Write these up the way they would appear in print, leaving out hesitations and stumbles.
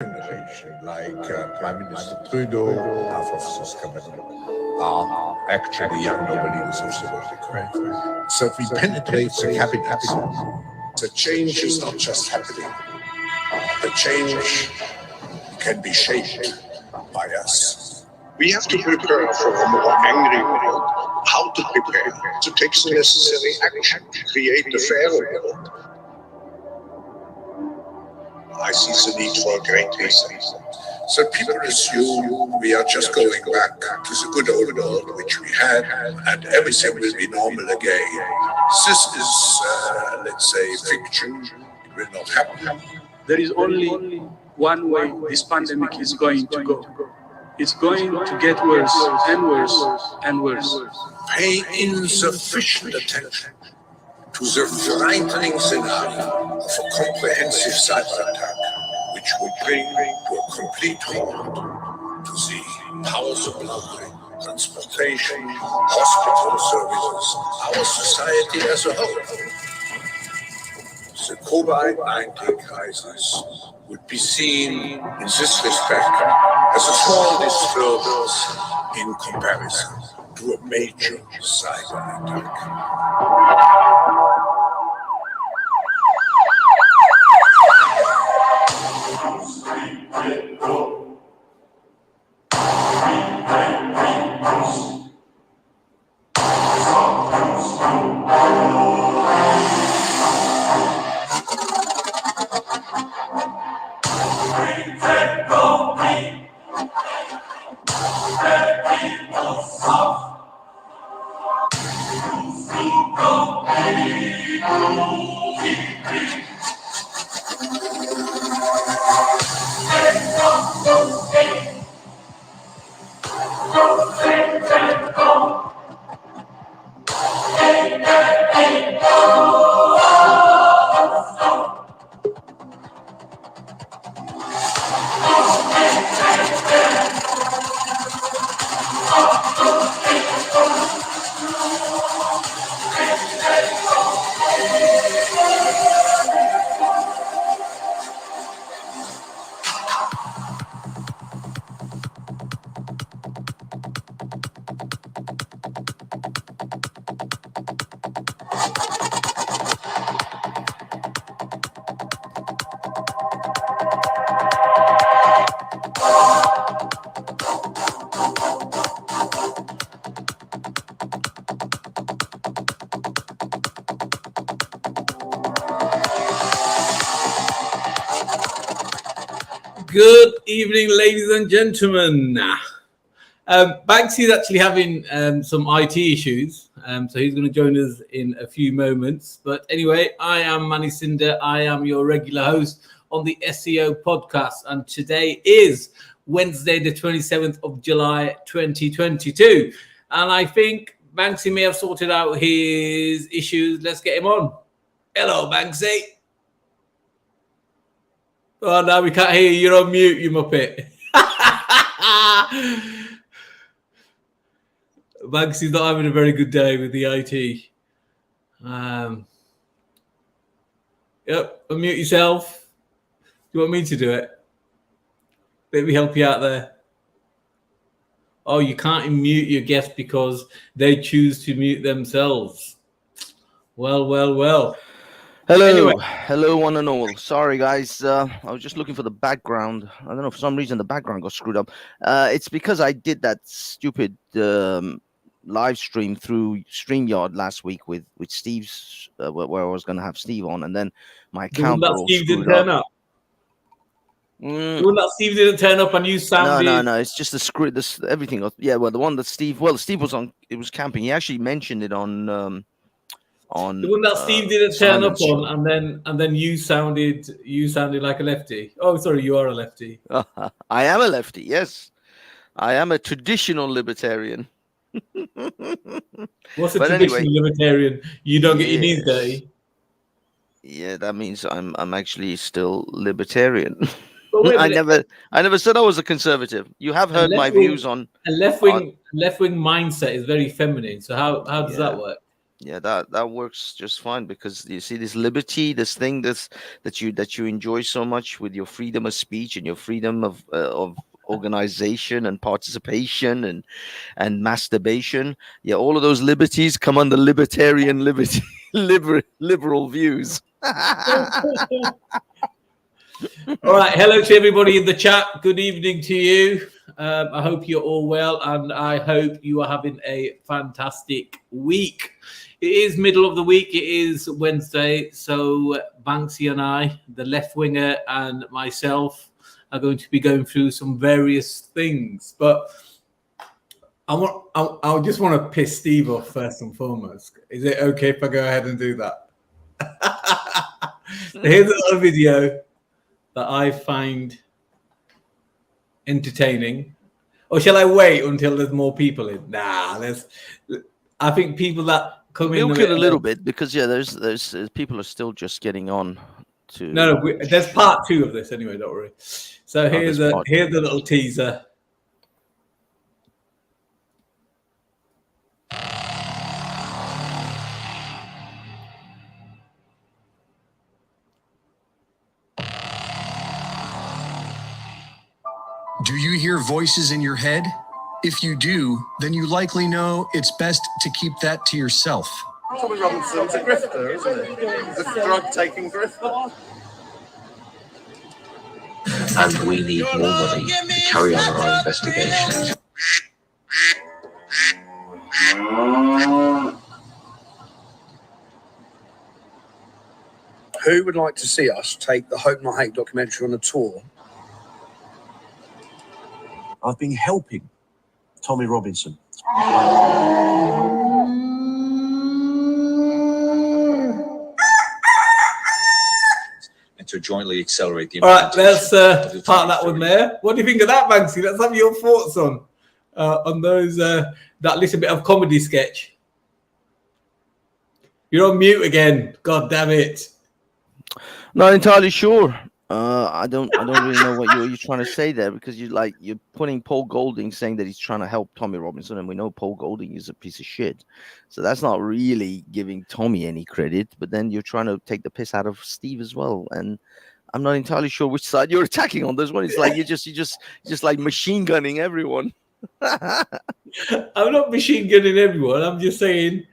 generation, like Prime Minister Trudeau, half of his cabinet, are actually young nobles of the world. Right. So if we penetrate the cabinet, the change is not just happening. The change can be shaped by us. We have to prepare for a more angry world. How to prepare? To take the necessary action, to create a fairer world. I see the need for a great reset. So people assume we are just going back to the good old world which we had, and everything will be normal again. This is, let's say, fiction. It will not happen. There is only one way this pandemic is going to go. It's going to get worse and worse and worse. Pay insufficient attention to the frightening scenario of a comprehensive cyber attack, which would bring to a complete halt to the power supply, transportation, hospital services, our society as a whole. The COVID-19 crisis would be seen in this respect as a small disturbance in comparison to a major cyber attack. Good evening, ladies and gentlemen. Banksy's actually having some IT issues, so he's going to join us in a few moments. But anyway, I am Manny Cinder. I am your regular host on the SCO podcast, and today is Wednesday, the 27th of July, 2022. And I think Banksy may have sorted out his issues. Let's get him on. Hello, Banksy. Oh, no, we can't hear you. You're on mute, you muppet. Banksy's not having a very good day with the IT. Yep, unmute yourself. Do you want me to do it? Let me help you out there. Oh, you can't unmute your guest because they choose to mute themselves. Well. Hello, Anyway. Hello, one and all. Sorry, guys. I was just looking for the background. I don't know, for some reason the background got screwed up. It's because I did that stupid live stream through StreamYard last week with Steve's, where I was going to have Steve on, and then my account got all Steve didn't screwed turn up. The one that Steve didn't turn up and you sounded... No. It's just the script. This everything. Yeah, well, the one that Steve. Well, Steve was on. It was camping. He actually mentioned it on the one that Steve didn't turn up on, and then you sounded like a lefty. Oh, sorry, you are a lefty. I am a lefty. Yes, I am a traditional libertarian. What's a traditional libertarian? You don't get your knees dirty. Yeah, that means I'm actually still libertarian. I never said I was a conservative. You have heard my views on a left wing mindset is very feminine. So how does that work? Yeah, that works just fine, because you see this liberty, this thing that you enjoy so much, with your freedom of speech and your freedom of organization and participation and masturbation. Yeah, all of those liberties come under libertarian liberty liberal views. All right. Hello to everybody in the chat. Good evening to you. I hope you're all well, and I hope you are having a fantastic week. It is middle of the week. It is Wednesday. So Banksy and I, the left winger, and myself are going to be going through some various things. But I just want to piss Steve off first and foremost. Is it okay if I go ahead and do that? So here's a little video that I find entertaining. Or shall I wait until there's more people in? Nah, I think people that come in milk it a little bit, because there's people are still just getting on to. No, there's part 2 of this anyway. Don't worry. So here's the little teaser. Do you hear voices in your head? If you do, then you likely know it's best to keep that to yourself. Tommy Robinson's a grifter, isn't he? He's a drug-taking grifter. And we need more money to carry on our investigations. Who would like to see us take the Hope Not Hate documentary on a tour? I've been helping Tommy Robinson. And to jointly accelerate the. All right, let's part that one there. What do you think of that, Banksy? Let's have your thoughts on those that little bit of comedy sketch. You're on mute again. God damn it! Not entirely sure. I don't really know what you're trying to say there, because you're putting Paul Golding saying that he's trying to help Tommy Robinson, and we know Paul Golding is a piece of shit. So that's not really giving Tommy any credit. But then you're trying to take the piss out of Steve as well, and I'm not entirely sure which side you're attacking on this one. It's like you're just like machine gunning everyone. I'm not machine gunning everyone. I'm just saying,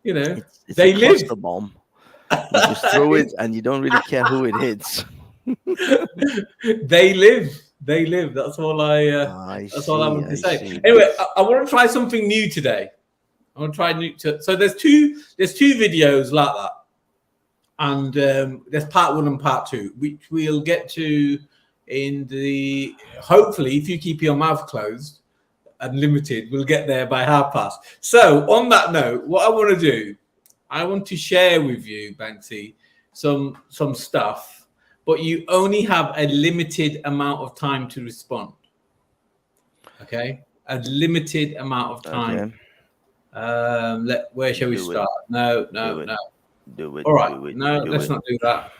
it's they a live. cluster bomb. You just throw it, and you don't really care who it hits. They live. That's all I want to say. Anyway, I want to try something new today. I want to try new. So there's two videos like that, and there's part 1 and part 2, which we'll get to in the. Hopefully, if you keep your mouth closed and limited, we'll get there by past. So on that note, what I want to do, I want to share with you, Banksy, some stuff. But you only have a limited amount of time to respond. Okay? A limited amount of time. Okay. Where shall we start? No. Do it. All right. Let's not do that.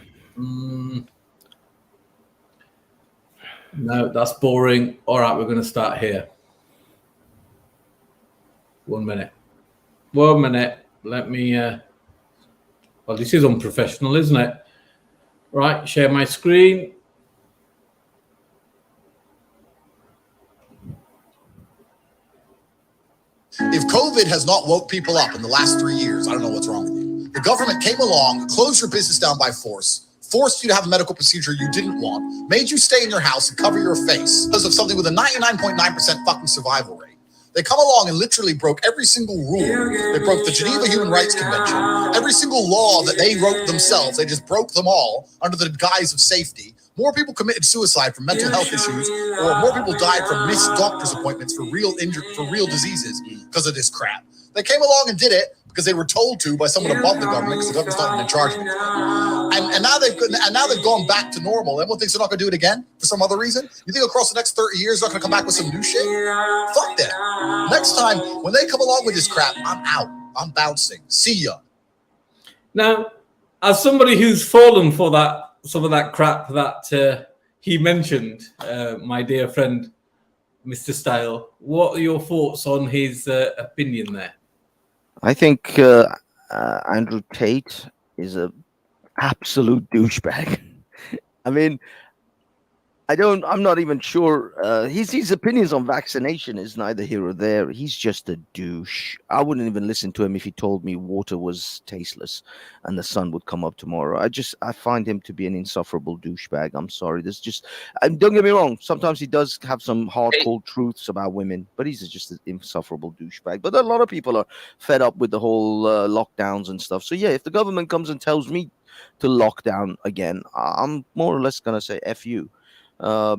No, that's boring. All right, we're going to start here. 1 minute. Let me... well, this is unprofessional, isn't it? Right, share my screen. If COVID has not woke people up in the last 3 years, I don't know what's wrong with you. The government came along, closed your business down by force, forced you to have a medical procedure you didn't want, made you stay in your house and cover your face because of something with a 99.9% fucking survival rate. They come along and literally broke every single rule. They broke the Geneva Human Rights Convention. Every single law that they wrote themselves, they just broke them all under the guise of safety. More people committed suicide from mental health issues, or more people died from missed doctor's appointments for real diseases because of this crap. They came along and did it because they were told to by someone above the government, because the government's not even in charge of it. And now they've gone back to normal. Everyone thinks they're not going to do it again for some other reason. You think across the next 30 years they're not going to come back with some new shit? Fuck that. Next time when they come along with this crap, I'm out. I'm bouncing. See ya. Now, as somebody who's fallen for some of that crap that he mentioned, my dear friend, Mr. Style, what are your thoughts on his opinion there? I think Andrew Tate is a absolute douchebag. I mean, I'm not even sure. His opinions on vaccination is neither here or there. He's just a douche. I wouldn't even listen to him if he told me water was tasteless and the sun would come up tomorrow. I find him to be an insufferable douchebag. I'm sorry. Don't get me wrong. Sometimes he does have some hardcore truths about women, but he's just an insufferable douchebag. But a lot of people are fed up with the whole lockdowns and stuff. So yeah, if the government comes and tells me to lock down again, I'm more or less going to say F you.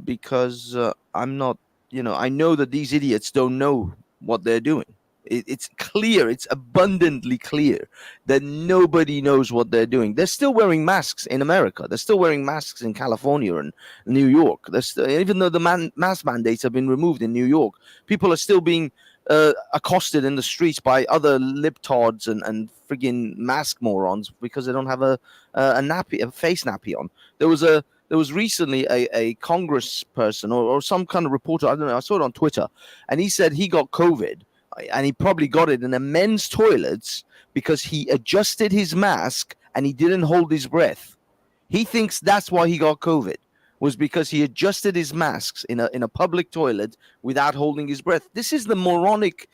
Because I'm not, I know that these idiots don't know what they're doing. It's clear, it's abundantly clear that nobody knows what they're doing. They're still wearing masks in America. They're still wearing masks in California and New York. Even though the mask mandates have been removed in New York, people are still being accosted in the streets by other libtards and friggin' mask morons because they don't have a face nappy on. There was recently a Congress person or some kind of reporter, I don't know, I saw it on Twitter, and he said he got COVID, and he probably got it in a men's toilets because he adjusted his mask and he didn't hold his breath. He thinks that's why he got COVID, was because he adjusted his masks in a public toilet without holding his breath. This is the moronic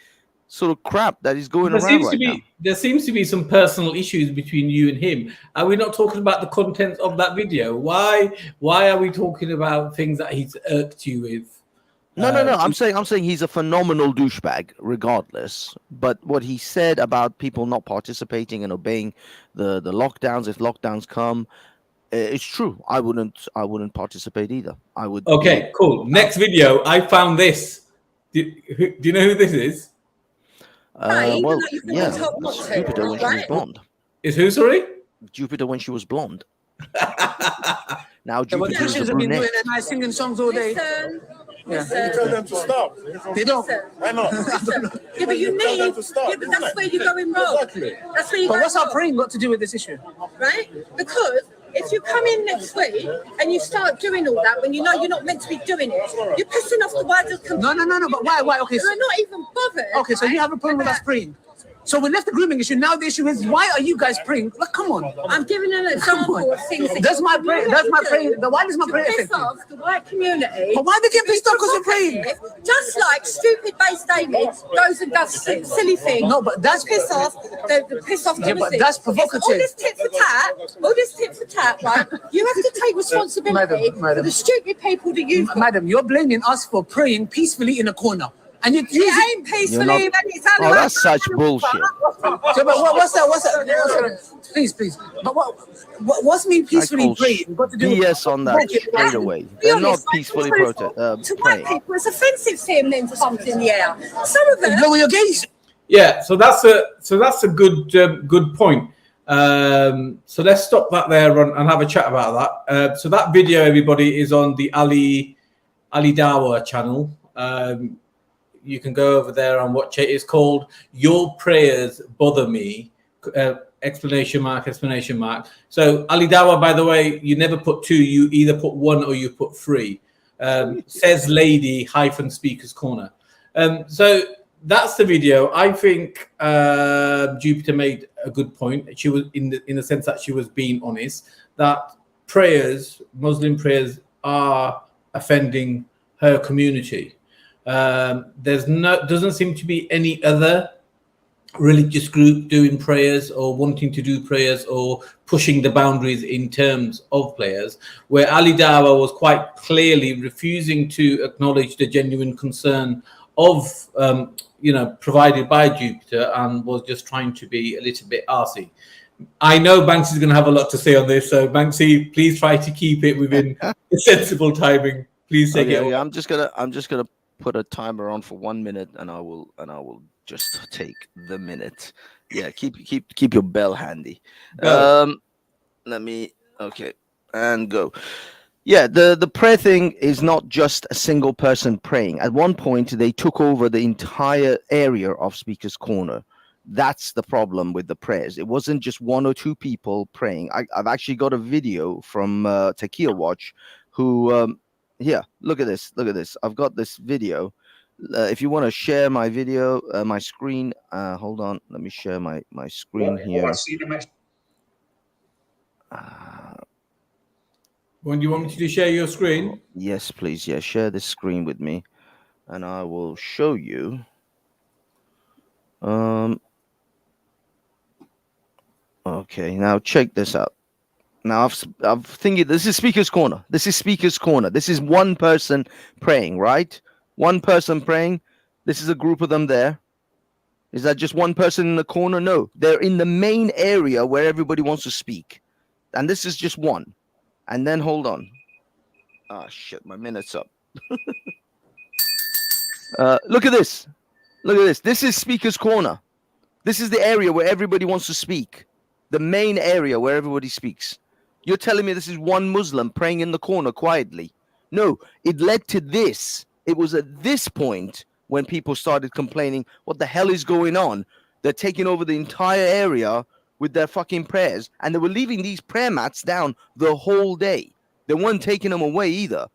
sort of crap that is going around right now. There seems to be some personal issues between you and him. Are we not talking about the content of that video? Why are we talking about things that he's irked you with? No. I'm saying he's a phenomenal douchebag, regardless. But what he said about people not participating and obeying the lockdowns, if lockdowns come, it's true. I wouldn't participate either. I would. Okay, cool. Next video, I found this. Do you know who this is? Well, yeah, Jupiter when she was blonde. Is who, sorry? Jupiter when she was blonde. Now Jupiter Politicians is a have been doing brunette. their nice singing songs all day. You tell them to stop. They don't. Why not? Yeah, but you need. Yeah, but that's where you're going wrong. Exactly. That's where you're But going what's our wrong, praying got to do with this issue? right? Because if you come in next week and you start doing all that when you know you're not meant to be doing it, you're pissing off the wider community. No. But why? Okay. They're not even bothered. Okay, so you have a problem with us praying. So we left the grooming issue. Now the issue is, why are you guys praying? Like, come on. I'm giving an example of things. That's my prayer. That's my prayer. Why is my prayer piss effective? off the white community. But why they get pissed off because you're praying? Just like stupid base David goes and does silly things. No, but that's piss off. The piss off. Yeah, but that's provocative. All this tit for tat, right? You have to take responsibility Madam. for the stupid people that you've got. Madam, you're blaming us for praying peacefully in a corner. And you It ain't peacefully, You're not- but it's Oh, that's such bullshit. So, but what's that? Please. But what's me peacefully call praying? Got to do with BS on that straight away. They're not peacefully to white praying. people, it's offensive seeing them pumped in the air. Some of them. lower your gaze. Yeah, so that's a good point. So let's stop that there and have a chat about that. So that video, everybody, is on the LatinAutor channel. You can go over there and watch it. It's called "Your Prayers Bother Me!" Explanation mark. So LatinAutor, by the way, you never put 2. You either put 1 or you put 3. Says lady - speakers corner. So that's the video. I think Jupiter made a good point. She was in the sense that she was being honest that Muslim prayers, are offending her community. Doesn't seem to be any other religious group doing prayers or wanting to do prayers or pushing the boundaries in terms of prayers, where LatinAutor was quite clearly refusing to acknowledge the genuine concern of provided by Jupiter and was just trying to be a little bit arsey. I know Banksy is going to have a lot to say on this, so Banksy, please try to keep it within sensible timing. Please take it. I'm just gonna put a timer on for 1 minute, and I will just take the minute. Yeah, keep your bell handy. Go. And go. Yeah, the prayer thing is not just a single person praying. At one point, they took over the entire area of Speaker's Corner. That's the problem with the prayers. It wasn't just 1 or 2 people praying. I've actually got a video from Tequila Watch, who, look at this. I've got this video. If you want to share my video, my screen, hold on. Let me share my screen here. I see the message. When do you want me to share your screen? Yes, please. Yeah, share the screen with me, and I will show you. Okay, now check this out. Now I've thinking this is Speaker's Corner. This is Speaker's Corner. This is one person praying, right? One person praying. This is a group of them there. Is that just one person in the corner? No, they're in the main area where everybody wants to speak, and this is just one. And then hold on. Ah, shit, my minute's up. Look at this. Look at this. This is Speaker's Corner. This is the area where everybody wants to speak. The main area where everybody speaks. You're telling me this is one Muslim praying in the corner quietly? No, it led to this. It was at this point when people started complaining, what the hell is going on? They're taking over the entire area with their fucking prayers, and they were leaving these prayer mats down the whole day. They weren't taking them away either.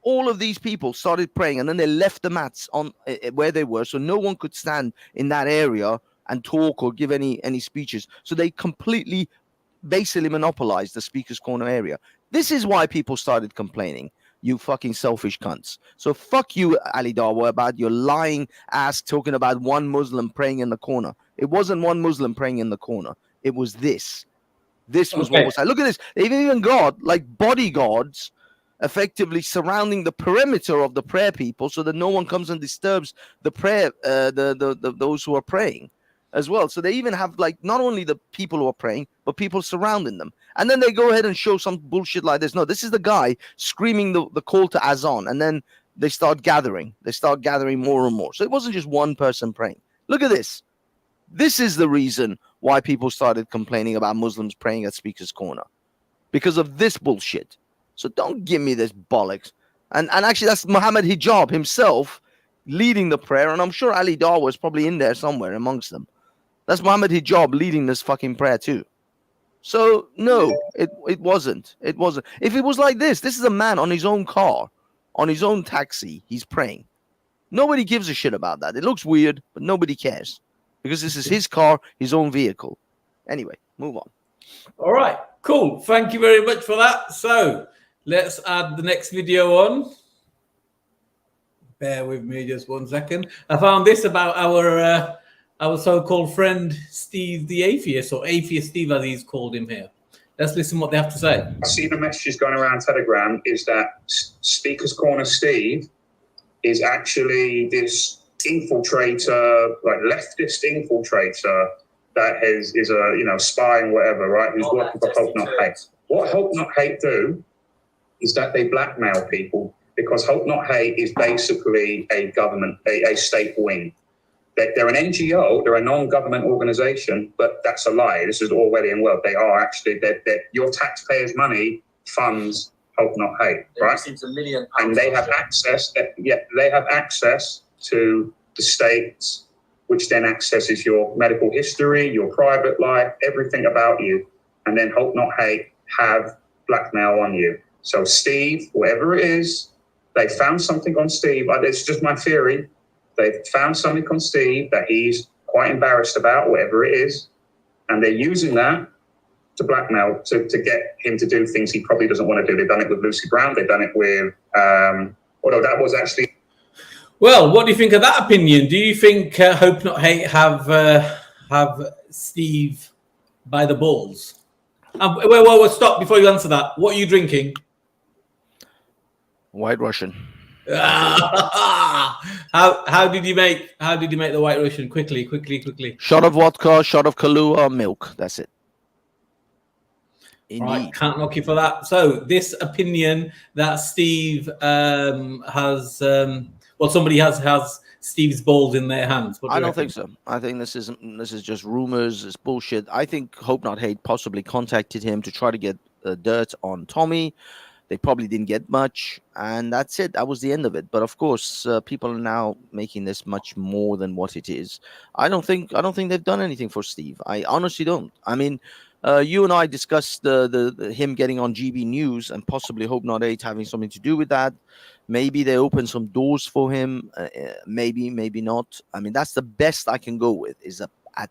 All of these people started praying, and then they left the mats on where they were, so no one could stand in that area and talk or give any speeches. So they completely, basically monopolized the Speaker's Corner area. This is why people started complaining. You fucking selfish cunts. So fuck you, Ali Darwa, about your lying ass talking about one Muslim praying in the corner. It wasn't one Muslim praying in the corner. It was this. This was what was said. Look at this. They've even got like bodyguards effectively surrounding the perimeter of the prayer people so that no one comes and disturbs the prayer, those who are praying as well. So they even have like not only the people who are praying, but people surrounding them. And then they go ahead and show some bullshit like this. No, this is the guy screaming the call to Azan, and then they start gathering. They start gathering more and more. So it wasn't just one person praying. Look at this. This is the reason why people started complaining about Muslims praying at Speaker's Corner. Because of this bullshit. So don't give me this bollocks. And actually, that's Muhammad Hijab himself leading the prayer. And I'm sure Ali Dar was probably in there somewhere amongst them. That's Muhammad Hijab leading this fucking prayer too. So, no, it wasn't. It wasn't. If it was like this is a man on his own car, on his own taxi. He's praying. Nobody gives a shit about that. It looks weird, but nobody cares. Because this is his car, his own vehicle. Anyway, move on. All right, cool. Thank you very much for that. So let's add the next video on. Bear with me just 1 second. I found this about our so-called friend Steve the Atheist, or Atheist Steve as he's called him here. Let's listen what they have to say. I see the messages going around Telegram is that Speaker's Corner Steve is actually this infiltrator, like leftist infiltrator that is a spy and whatever, right? Who's working for Hope Not Hate. What Hope Not Hate do is that they blackmail people, because Hope Not Hate is basically a government, a state wing. They're an NGO, they're a non-government organization, but that's a lie. This is Orwellian world. They are actually, your taxpayers' money funds Hope Not Hate, right? And they have access, they have access to the states, which then accesses your medical history, your private life, everything about you. And then Hope Not Hate have blackmail on you. So Steve, whatever it is, they found something on Steve. It's just my theory. They've found something on Steve that he's quite embarrassed about, whatever it is. And they're using that to blackmail, to get him to do things he probably doesn't want to do. They've done it with Lucy Brown. They've done it with, although that was actually... Well, what do you think of that opinion? Do you think Hope Not Hate have Steve by the balls? Well, stop before you answer that. What are you drinking? White Russian. How did you make the White Russian? Quickly. Shot of vodka, shot of Kahlua, milk. That's it. All right, can't knock you for that. So this opinion that Steve has, somebody has Steve's balls in their hands. I don't think so. I think this is just rumors. It's bullshit. I think Hope Not Hate possibly contacted him to try to get dirt on Tommy. They probably didn't get much, and that's it. That was the end of it. But of course, people are now making this much more than what it is. I don't think they've done anything for Steve. I honestly don't. I mean, You and I discussed the him getting on GB News and possibly Hope Not 8 having something to do with that. Maybe they open some doors for him. Maybe not. I mean, that's the best I can go with. Is at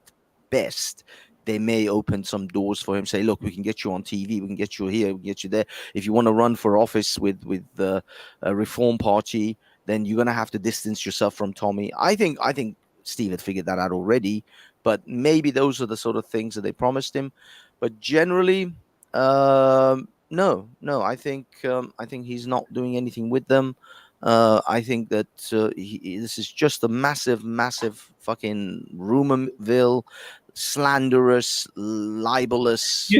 best they may open some doors for him. Say, look, we can get you on TV. We can get you here. We can get you there. If you want to run for office with the Reform Party, then you're gonna have to distance yourself from Tommy. I think Steve had figured that out already. But maybe those are the sort of things that they promised him. But generally, no. I think he's not doing anything with them. I think that this is just a massive fucking rumorville, slanderous, libelous.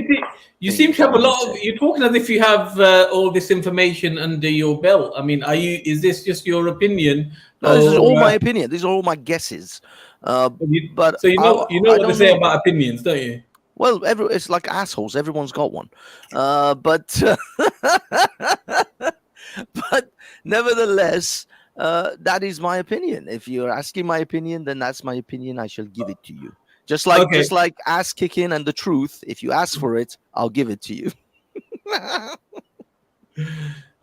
You seem to have a lot of. You're talking as if you have all this information under your belt. I mean, is this just your opinion? No, this is all my opinion. These are all my guesses. But so you know what to say about opinions, don't you? Well, it's like assholes. Everyone's got one. But nevertheless, that is my opinion. If you're asking my opinion, then that's my opinion. I shall give it to you. Just like ass kicking and the truth. If you ask for it, I'll give it to you.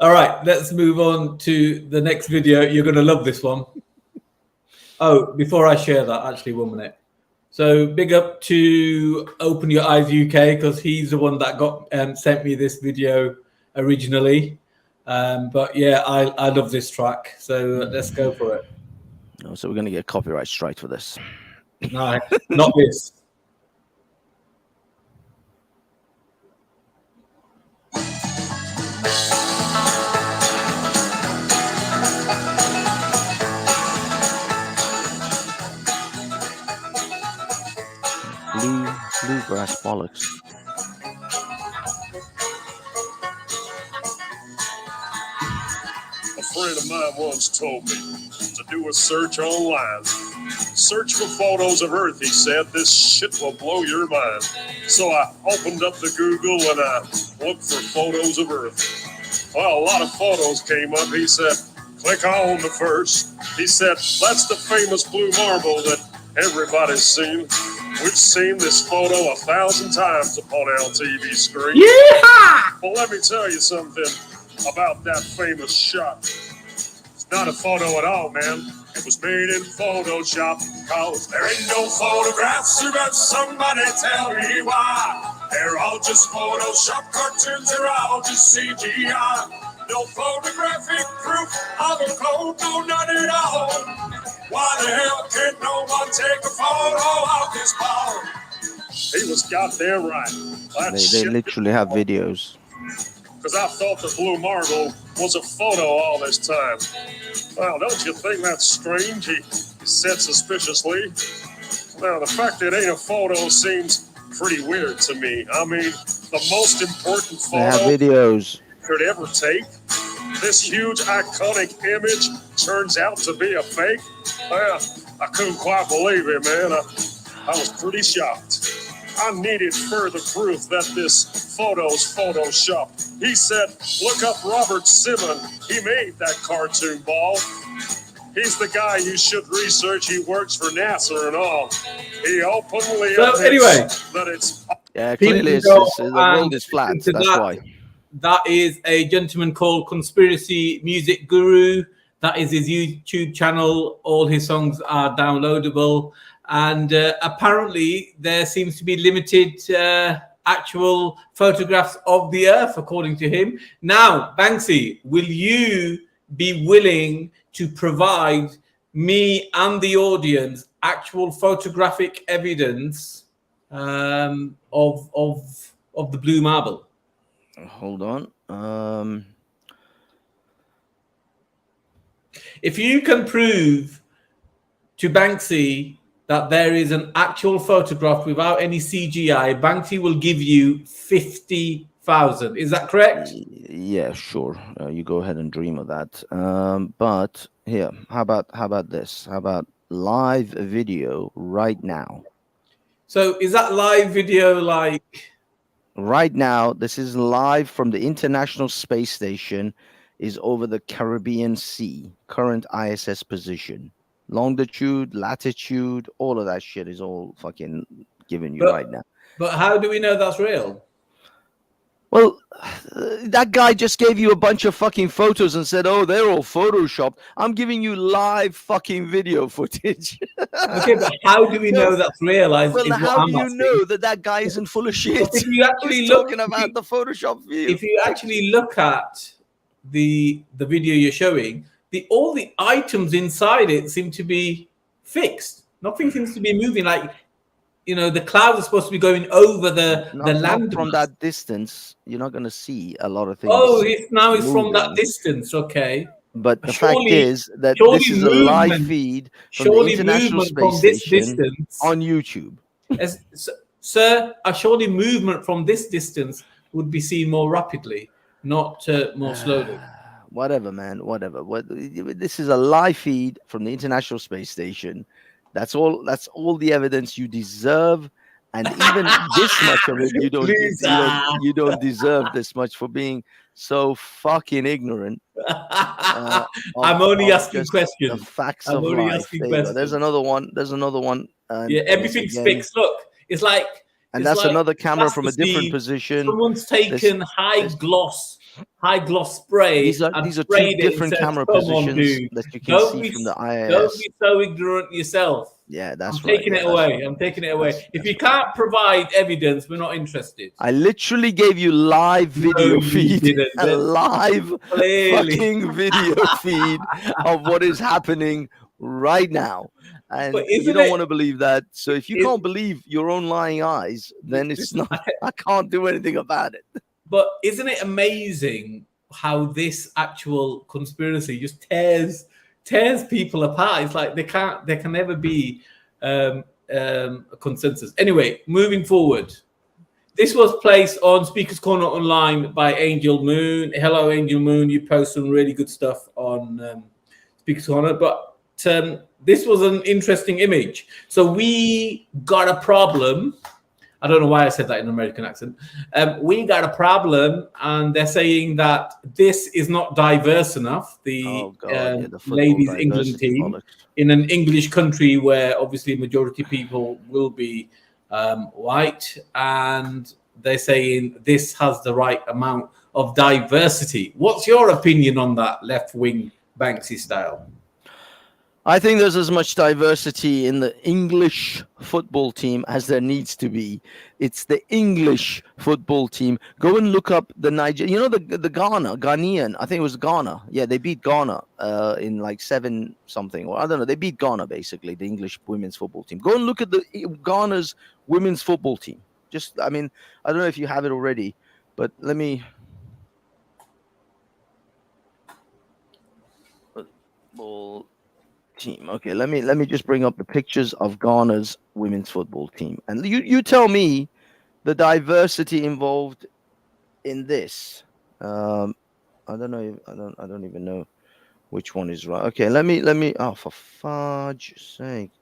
All right, let's move on to the next video. You're going to love this one. Oh, before I share that, actually, 1 minute. So big up to Open Your Eyes UK, because he's the one that got sent me this video originally. But yeah, I love this track. So let's go for it. Oh, so we're going to get copyright strike for this. No, not this. Bluegrass bollocks. A friend of mine once told me to do a search online. Search for photos of Earth, he said. This shit will blow your mind. So I opened up the Google and I looked for photos of Earth. Well, a lot of photos came up. He said, click on the first. He said, that's the famous blue marble that everybody's seen. We've seen this photo 1,000 times upon our TV screen. Yeah! Well, let me tell you something about that famous shot. It's not a photo at all, man. It was made in Photoshop, cause there ain't no photographs, but somebody tell me why. They're all just Photoshop cartoons, they're all just CGI. No photographic proof of a code, no none at all. Why the hell can't no one take a photo of this ball? He was goddamn right. They literally have videos. Because I thought the blue marble was a photo all this time. Well, don't you think that's strange? He said suspiciously. Now, the fact that it ain't a photo seems pretty weird to me. I mean, the most important They have photo videos. could ever take. This huge iconic image turns out to be a fake. Well, I couldn't quite believe it, man. I was pretty shocked. I needed further proof that this photo's Photoshop. He said, look up Robert Simon. He made that cartoon ball. He's the guy you should research. He works for NASA and all. He openly admits that it's... Yeah, clearly the world is flat. That's why. That is a gentleman called Conspiracy Music Guru. That is his YouTube channel. All his songs are downloadable. And apparently there seems to be limited actual photographs of the Earth, according to him. Now, Banksy, will you be willing to provide me and the audience actual photographic evidence of the blue marble? Hold on. If you can prove to Banksy that there is an actual photograph without any CGI, Banksy will give you 50,000. Is that correct? Yeah, sure. You go ahead and dream of that. But here, how about this? How about live video right now? So is that live video like? Right now, this is live from the International Space Station, is over the Caribbean Sea, current ISS position. Longitude, latitude, all of that shit is all fucking giving you right now. But how do we know that's real? Well, that guy just gave you a bunch of fucking photos and said, "Oh, they're all photoshopped." I'm giving you live fucking video footage. Okay, but how do we know that's real? Well, how do you know that guy isn't full of shit? If you actually He's look talking about the Photoshop view. If you actually look at the video you're showing, all the items inside it seem to be fixed. Nothing seems to be moving. Like, you know, the clouds are supposed to be going over the land. Not from that distance, you're not going to see a lot of things. Oh, it's from that distance. Okay. But the fact is that this is a live feed from the International Space Station on YouTube. Sir, surely movement from this distance would be seen more rapidly, not more slowly. Whatever, man. Whatever. This is a live feed from the International Space Station. That's all. That's all the evidence you deserve, and even this much of it, you don't deserve this much for being so fucking ignorant. I'm only asking questions. The facts of life. There's another one. Yeah, everything's fixed. Look, it's like, and that's like another camera from a different position. Someone's taken high gloss spray. These are two different camera positions that you can see from the IIS. Don't be so ignorant yourself. Yeah, that's I'm taking it away. I'm taking it away. If you can't provide evidence, we're not interested. I literally gave you live video feed, a live fucking video feed of what is happening right now. And you don't want to believe that. So if you can't believe your own lying eyes, then it's not. I can't do anything about it. But isn't it amazing how this actual conspiracy just tears people apart? It's like there can never be a consensus. Anyway, moving forward. This was placed on Speaker's Corner Online by Angel Moon. Hello, Angel Moon. You post some really good stuff on Speaker's Corner. But this was an interesting image. So we got a problem. I don't know why I said that in an American accent. We got a problem, and they're saying that this is not diverse enough. The ladies' England team in an English country where obviously majority people will be white, and they're saying this has the right amount of diversity. What's your opinion on that, left-wing Banksy style? I think there's as much diversity in the English football team as there needs to be. It's the English football team. Go and look up the Niger. You know the Ghanaian. I think it was Ghana. Yeah, they beat Ghana in like 7-something, or I don't know. They beat Ghana basically. The English women's football team. Go and look at the Ghana's women's football team. I don't know if you have it already, but let me. Football team. Okay, let me just bring up the pictures of Ghana's women's football team, and you tell me the diversity involved in this. I don't know. I don't even know which one is right. Okay, let me. Oh, for fudge sake!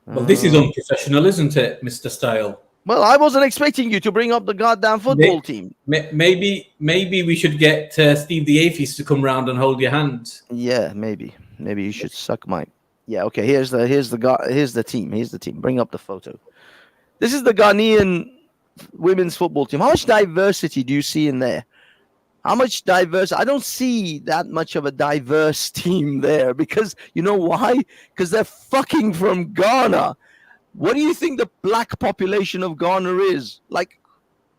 Well, this is unprofessional, isn't it, Mr. Style? Well, I wasn't expecting you to bring up the goddamn football team. Maybe we should get Steve the Atheist to come round and hold your hand. Yeah, maybe you should suck my. Yeah, okay. Here's the team. Here's the team. Bring up the photo. This is the Ghanaian women's football team. How much diversity do you see in there? How much diverse? I don't see that much of a diverse team there, because you know why? Because they're fucking from Ghana. What do you think the black population of Ghana is? Like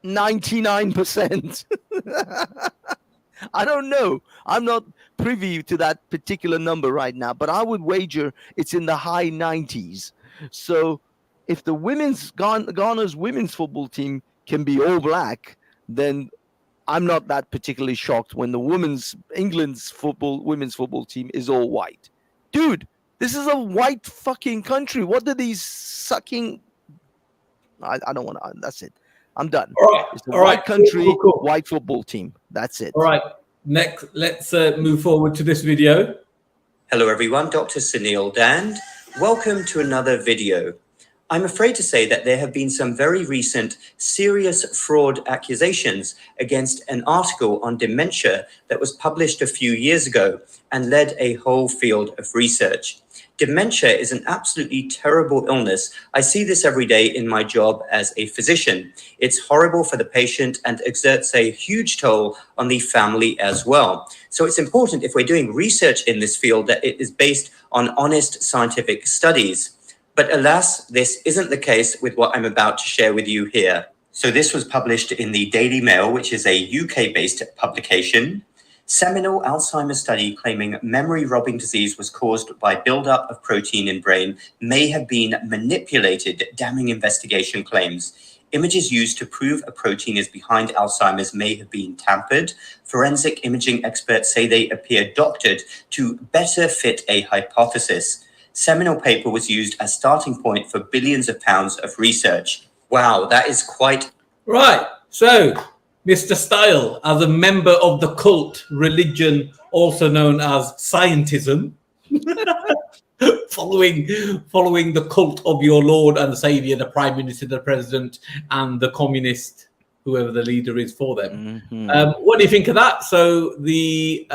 99%. I don't know. I'm not privy to that particular number right now, but I would wager it's in the high 90s. So if the Ghana's women's football team can be all black, then I'm not that particularly shocked when the England's women's football team is all white. Dude, this is a white fucking country. What do these sucking... I don't want to... That's it. I'm done. All right. It's a white country, cool. White football team. That's it. All right. Next, let's move forward to this video. Hello, everyone. Dr. Sunil Dand. Welcome to another video. I'm afraid to say that there have been some very recent serious fraud accusations against an article on dementia that was published a few years ago and led a whole field of research. Dementia is an absolutely terrible illness. I see this every day in my job as a physician. It's horrible for the patient and exerts a huge toll on the family as well. So it's important, if we're doing research in this field, that it is based on honest scientific studies. But alas, this isn't the case with what I'm about to share with you here. So this was published in the Daily Mail, which is a UK-based publication. Seminal Alzheimer's study claiming memory-robbing disease was caused by buildup of protein in brain may have been manipulated, damning investigation claims. Images used to prove a protein is behind Alzheimer's may have been tampered. Forensic imaging experts say they appear doctored to better fit a hypothesis. Seminal paper was used as starting point for billions of pounds of research. Wow, that is quite... Right, so Mr. Style, as a member of the cult religion, also known as scientism, following the cult of your Lord and Savior, the Prime Minister, the President, and the communist, whoever the leader is for them. What do you think of that? So the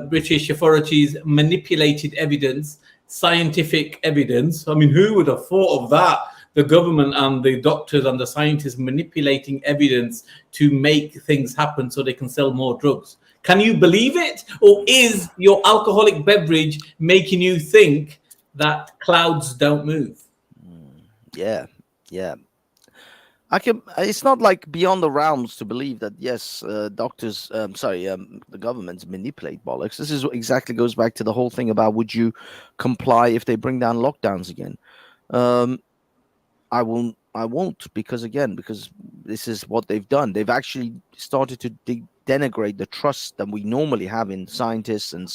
British authorities manipulated evidence, scientific evidence. I mean, who would have thought of that? The government and the doctors and the scientists manipulating evidence to make things happen so they can sell more drugs. Can you believe it? Or is your alcoholic beverage making you think that clouds don't move? Yeah. It's not like beyond the realms to believe that, yes, doctors, the governments manipulate bollocks. This is what exactly goes back to the whole thing about would you comply if they bring down lockdowns again? I won't, because this is what they've done. They've actually started to denigrate the trust that we normally have in scientists and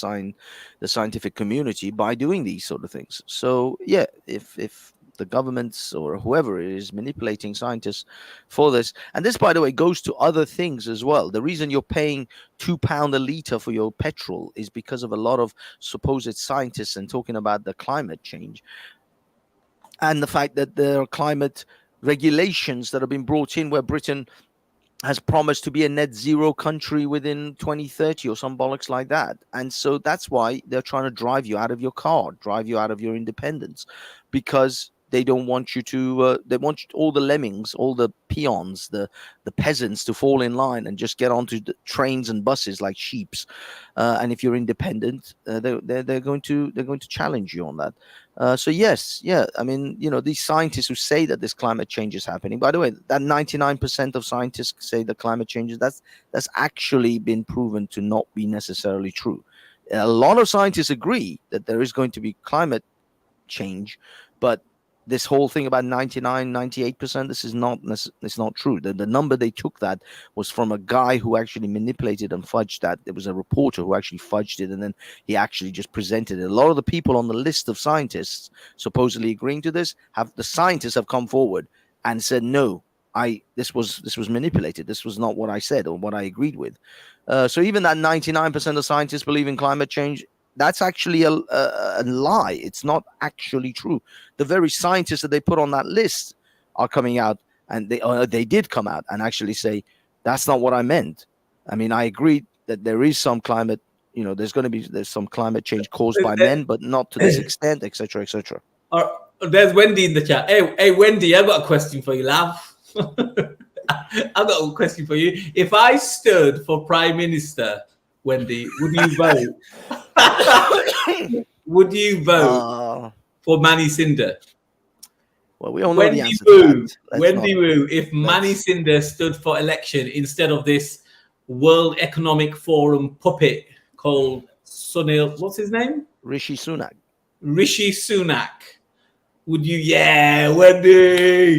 the scientific community by doing these sort of things. So yeah, if the governments or whoever is manipulating scientists for this, and this, by the way, goes to other things as well. The reason you're paying £2 a litre for your petrol is because of a lot of supposed scientists and talking about the climate change. And the fact that there are climate regulations that have been brought in where Britain has promised to be a net zero country within 2030 or some bollocks like that. And so that's why they're trying to drive you out of your car, drive you out of your independence, because they don't want you to, they want all the lemmings, all the peons, the peasants to fall in line and just get onto the trains and buses like sheeps. And if you're independent, they're going to challenge you on that. So yes, yeah, I mean, these scientists who say that this climate change is happening, by the way, that 99% of scientists say that climate change is, that's actually been proven to not be necessarily true. A lot of scientists agree that there is going to be climate change, but this whole thing about 98%, this is not true. The number they took that was from a guy who actually manipulated and fudged that. There was a reporter who actually fudged it, and then he actually just presented it. A lot of the people on the list of scientists supposedly agreeing to this, the scientists have come forward and said, no, this was manipulated. This was not what I said or what I agreed with. So even that 99% of scientists believe in climate change, that's actually a lie. It's not actually true. The very scientists that they put on that list are coming out, and they did come out and actually say, that's not what I meant. I mean, I agree that there is some climate, there's some climate change caused by men, but not to this extent, etc., etc. There's Wendy in the chat. Hey, Wendy, I've got a question for you, love. I've got a question for you. If I stood for Prime Minister, Wendy, would you vote? Would you vote for Manny Cinder? Well, we all know the answer to that. Wendy Wu, if Manny Cinder stood for election instead of this World Economic Forum puppet called Sunil, what's his name? Rishi Sunak. Rishi Sunak. Would you? Yeah, Wendy.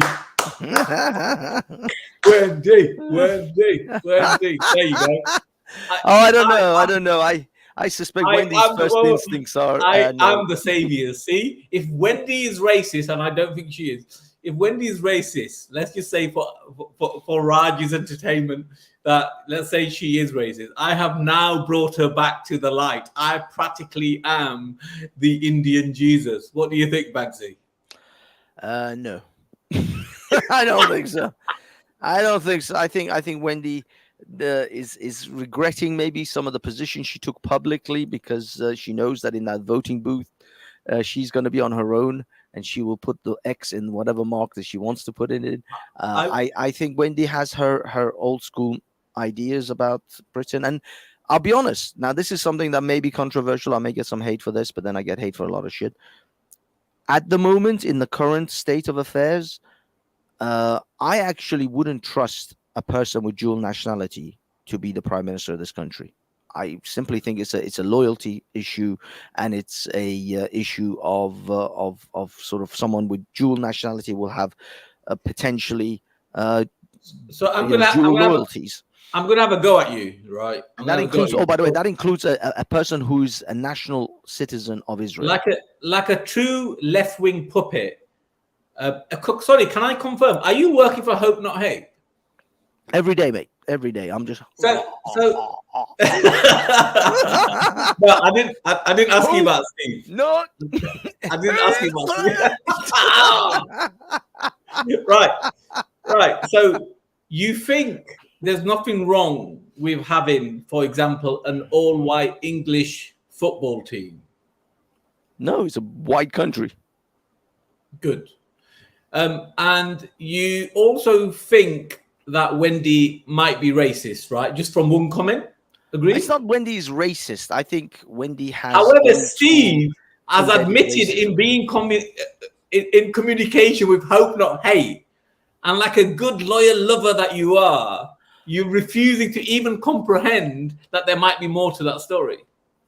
Wendy. There you go. I don't know. I suspect Wendy's first instincts are... I'm the savior. See, if Wendy is racist, and I don't think she is, if Wendy is racist, let's just say for Raj's entertainment, that let's say she is racist. I have now brought her back to the light. I practically am the Indian Jesus. What do you think, Bagsy? No. I don't think so. I don't think so. I think Wendy is regretting maybe some of the positions she took publicly, because she knows that in that voting booth she's going to be on her own, and she will put the X in whatever mark that she wants to put in it. I think Wendy has her old school ideas about Britain, and I'll be honest. Now, this is something that may be controversial. I may get some hate for this, but then I get hate for a lot of shit. At the moment, in the current state of affairs, I actually wouldn't trust a person with dual nationality to be the prime minister of this country. I simply think it's a loyalty issue, and it's a issue of sort of someone with dual nationality will have potentially dual loyalties. I'm going to have a go at you, right? That includes, by the way, that includes a person who's a national citizen of Israel. Like a true left-wing puppet. Sorry, can I confirm? Are you working for Hope Not Hate? Every day, mate. Every day. I'm just... No, I didn't ask you about Steve. No. I didn't ask you about Steve. Right. So you think there's nothing wrong with having, for example, an all-white English football team? No, it's a white country. Good. And you also think that Wendy might be racist, right? Just from one comment. Agree? It's not Wendy's racist. I think Wendy has... However, Steve has admitted in being in communication with Hope Not Hate, and like a good loyal lover that you are, you're refusing to even comprehend that there might be more to that story.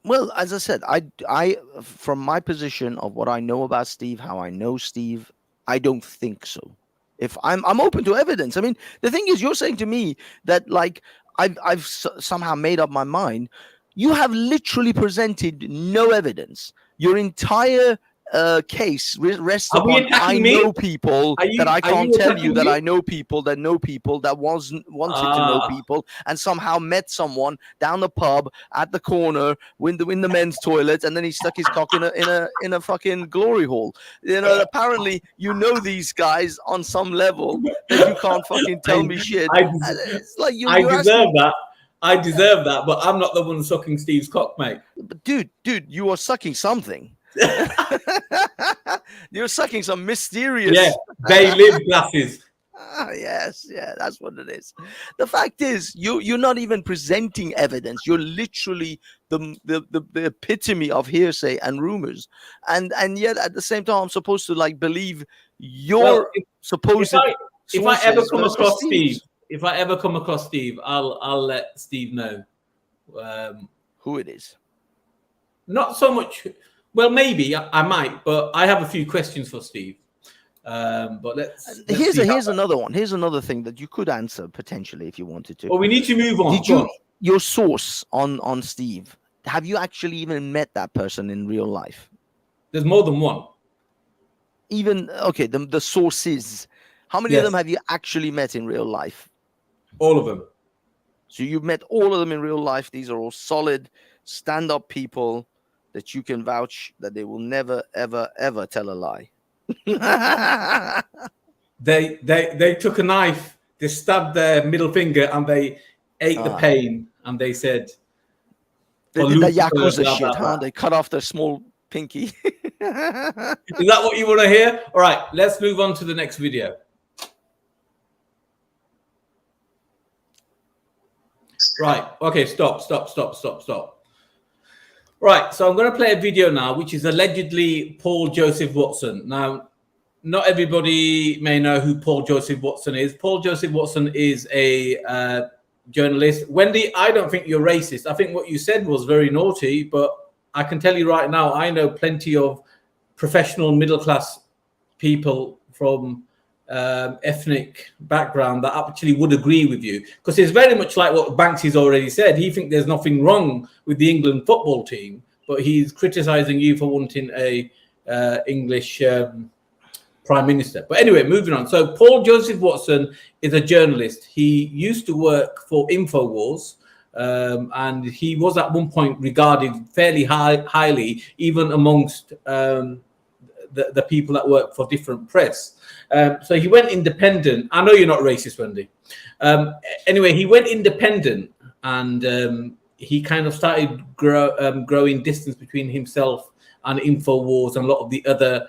Well, as I said, I from my position of what I know about Steve, how I know Steve, I don't think so. If I'm open to evidence. I mean, the thing is, you're saying to me that like I've somehow made up my mind. You have literally presented no evidence. Your entire case rests upon I know people that I can't tell you that I know people that know people that wanted to know people, and somehow met someone down the pub at the corner in the men's toilet, and then he stuck his cock in a fucking glory hole. You know, apparently you know these guys on some level that you can't fucking tell me shit. It's like I deserve that. I deserve that, but I'm not the one sucking Steve's cock, mate. But dude, you are sucking something. You're sucking some mysterious they live glasses. Yes, that's what it is. The fact is, you're not even presenting evidence. You're literally the epitome of hearsay and rumors, and yet at the same time, I'm supposed to like believe your supposed. If I ever come across Steve, I'll let Steve know who it is. Not so much. Well, maybe I might, but I have a few questions for Steve. But let's here's another one. Here's another thing that you could answer potentially if you wanted to. Well, we need to move on. Your source on Steve? Have you actually even met that person in real life? There's more than one. Even okay, the sources. How many of them have you actually met in real life? All of them. So you've met all of them in real life. These are all solid, stand-up people that you can vouch that they will never, ever, ever tell a lie. They took a knife, they stabbed their middle finger, and they ate the pain, and they said they did the Yakuza shit, huh? They cut off their small pinky. Is that what you want to hear? All right, let's move on to the next video. Right, okay, stop. Right, so I'm going to play a video now, which is allegedly Paul Joseph Watson. Now, not everybody may know who Paul Joseph Watson is. Paul Joseph Watson is a journalist. Wendy, I don't think you're racist. I think what you said was very naughty, but I can tell you right now, I know plenty of professional middle-class people from ethnic background that actually would agree with you, because it's very much like what Banksy's already said. He thinks there's nothing wrong with the England football team, but he's criticizing you for wanting a English prime minister. But anyway, moving on. So Paul Joseph Watson is a journalist. He used to work for InfoWars, and he was at one point regarded fairly highly, even amongst the people that work for different press. So he went independent. I know you're not racist, Wendy. Anyway, he went independent, and he kind of started growing distance between himself and InfoWars and a lot of the other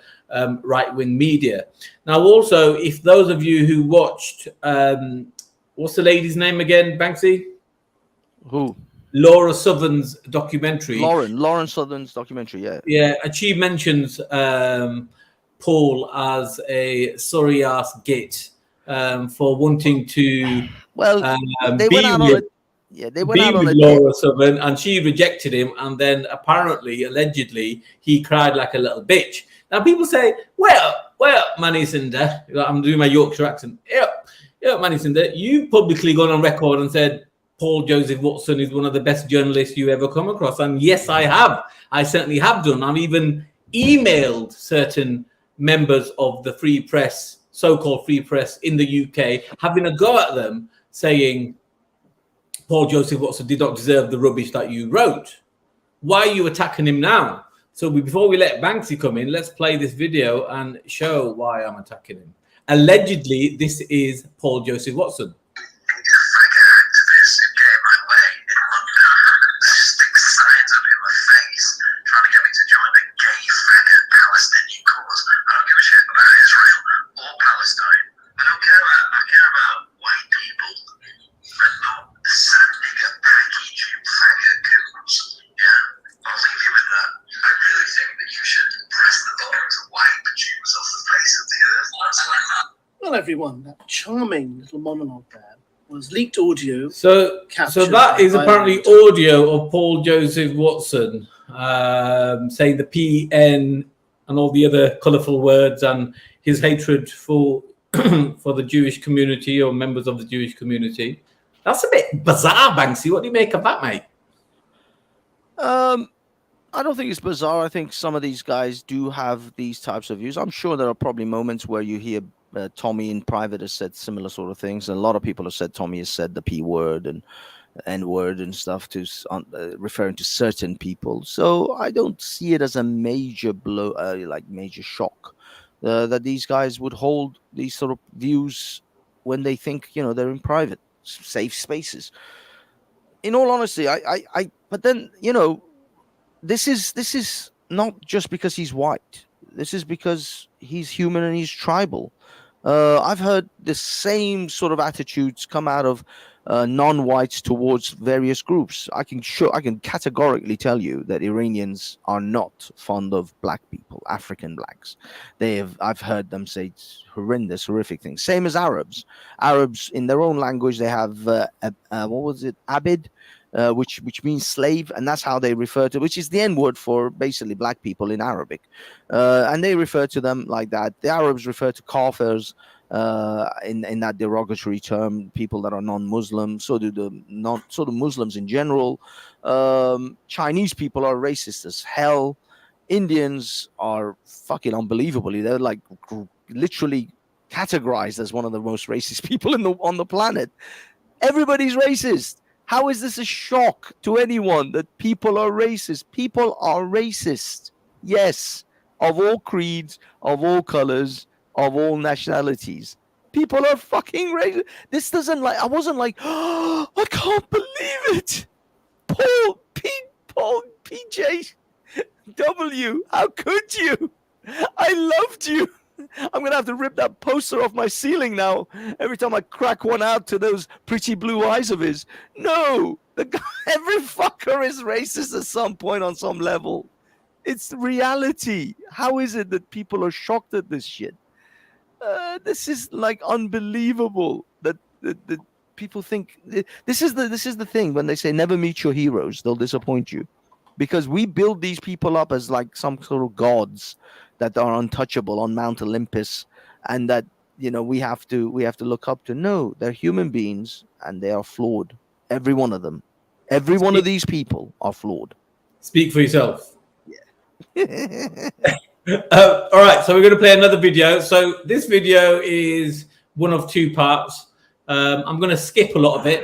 right-wing media. Now, also, if those of you who watched, what's the lady's name again, Banksy? Who? Laura Southern's documentary. Lauren Southern's documentary, yeah. Yeah, and she mentions Paul as a sorry-ass git for wanting to they went out on it. Yeah, they went out on it. Laura Southern, and she rejected him, and then apparently, allegedly, he cried like a little bitch. Now people say, well, Manny Cinder, I'm doing my Yorkshire accent. Yeah, Manny Cinder, you publicly gone on record and said Paul Joseph Watson is one of the best journalists you ever come across. And yes, I have. I certainly have done. I've even emailed certain members of the free press, so-called free press in the UK, having a go at them, saying Paul Joseph Watson did not deserve the rubbish that you wrote. Why are you attacking him now? So before we let Banksy come in, let's play this video and show why I'm attacking him. Allegedly, this is Paul Joseph Watson. Everyone, that charming little monologue there was leaked audio. So that is apparently audio of Paul Joseph Watson saying the PN and all the other colourful words and his hatred for for the Jewish community or members of the Jewish community. That's a bit bizarre, Banksy. What do you make of that, mate? I don't think it's bizarre. I think some of these guys do have these types of views. I'm sure there are probably moments where you hear Tommy in private has said similar sort of things. And a lot of people have said Tommy has said the P word and N word and stuff to referring to certain people. So I don't see it as a major blow, like major shock that these guys would hold these sort of views when they think, you know, they're in private, safe spaces. In all honesty, but then, you know, this is not just because he's white. This is because he's human and he's tribal. I've heard the same sort of attitudes come out of non-whites towards various groups. I can categorically tell you that Iranians are not fond of black people, African blacks. I've heard them say horrendous, horrific things. Same as Arabs. Arabs in their own language, they have what was it, abid, which means slave, and that's how they refer to, which is the N word for basically black people in Arabic, and they refer to them like that. The Arabs refer to kafirs in that derogatory term, people that are non-Muslim. So do the Muslims in general. Chinese people are racist as hell. Indians are fucking unbelievably. They're like literally categorized as one of the most racist people on the planet. Everybody's racist. How is this a shock to anyone that people are racist? People are racist. Yes, of all creeds, of all colors, of all nationalities. People are fucking racist. This doesn't like, I wasn't like, oh, I can't believe it. Paul PJW, how could you? I loved you. I'm going to have to rip that poster off my ceiling now every time I crack one out to those pretty blue eyes of his. No, every fucker is racist at some point on some level. It's reality. How is it that people are shocked at this shit? This is like unbelievable that people think this is the thing when they say never meet your heroes, they'll disappoint you, because we build these people up as like some sort of gods that are untouchable on Mount Olympus, and that, you know, we have to look up to. No, they're human beings and they are flawed. Every one of them. Every one of these people are flawed. Speak for yourself. Yeah. All right, so we're going to play another video. So this video is one of two parts. I'm going to skip a lot of it.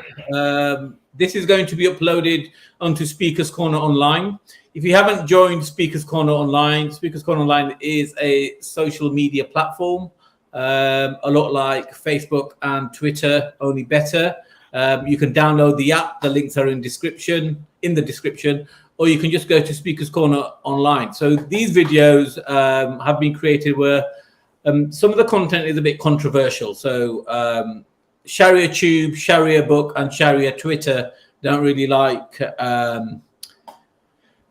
This is going to be uploaded onto Speakers Corner Online. If you haven't joined Speakers Corner Online, Speakers Corner Online is a social media platform, a lot like Facebook and Twitter, only better. You can download the app. The links are in the description, or you can just go to Speakers Corner Online. So these videos have been created where some of the content is a bit controversial. So Sharia Tube, Sharia Book, and Sharia Twitter don't really like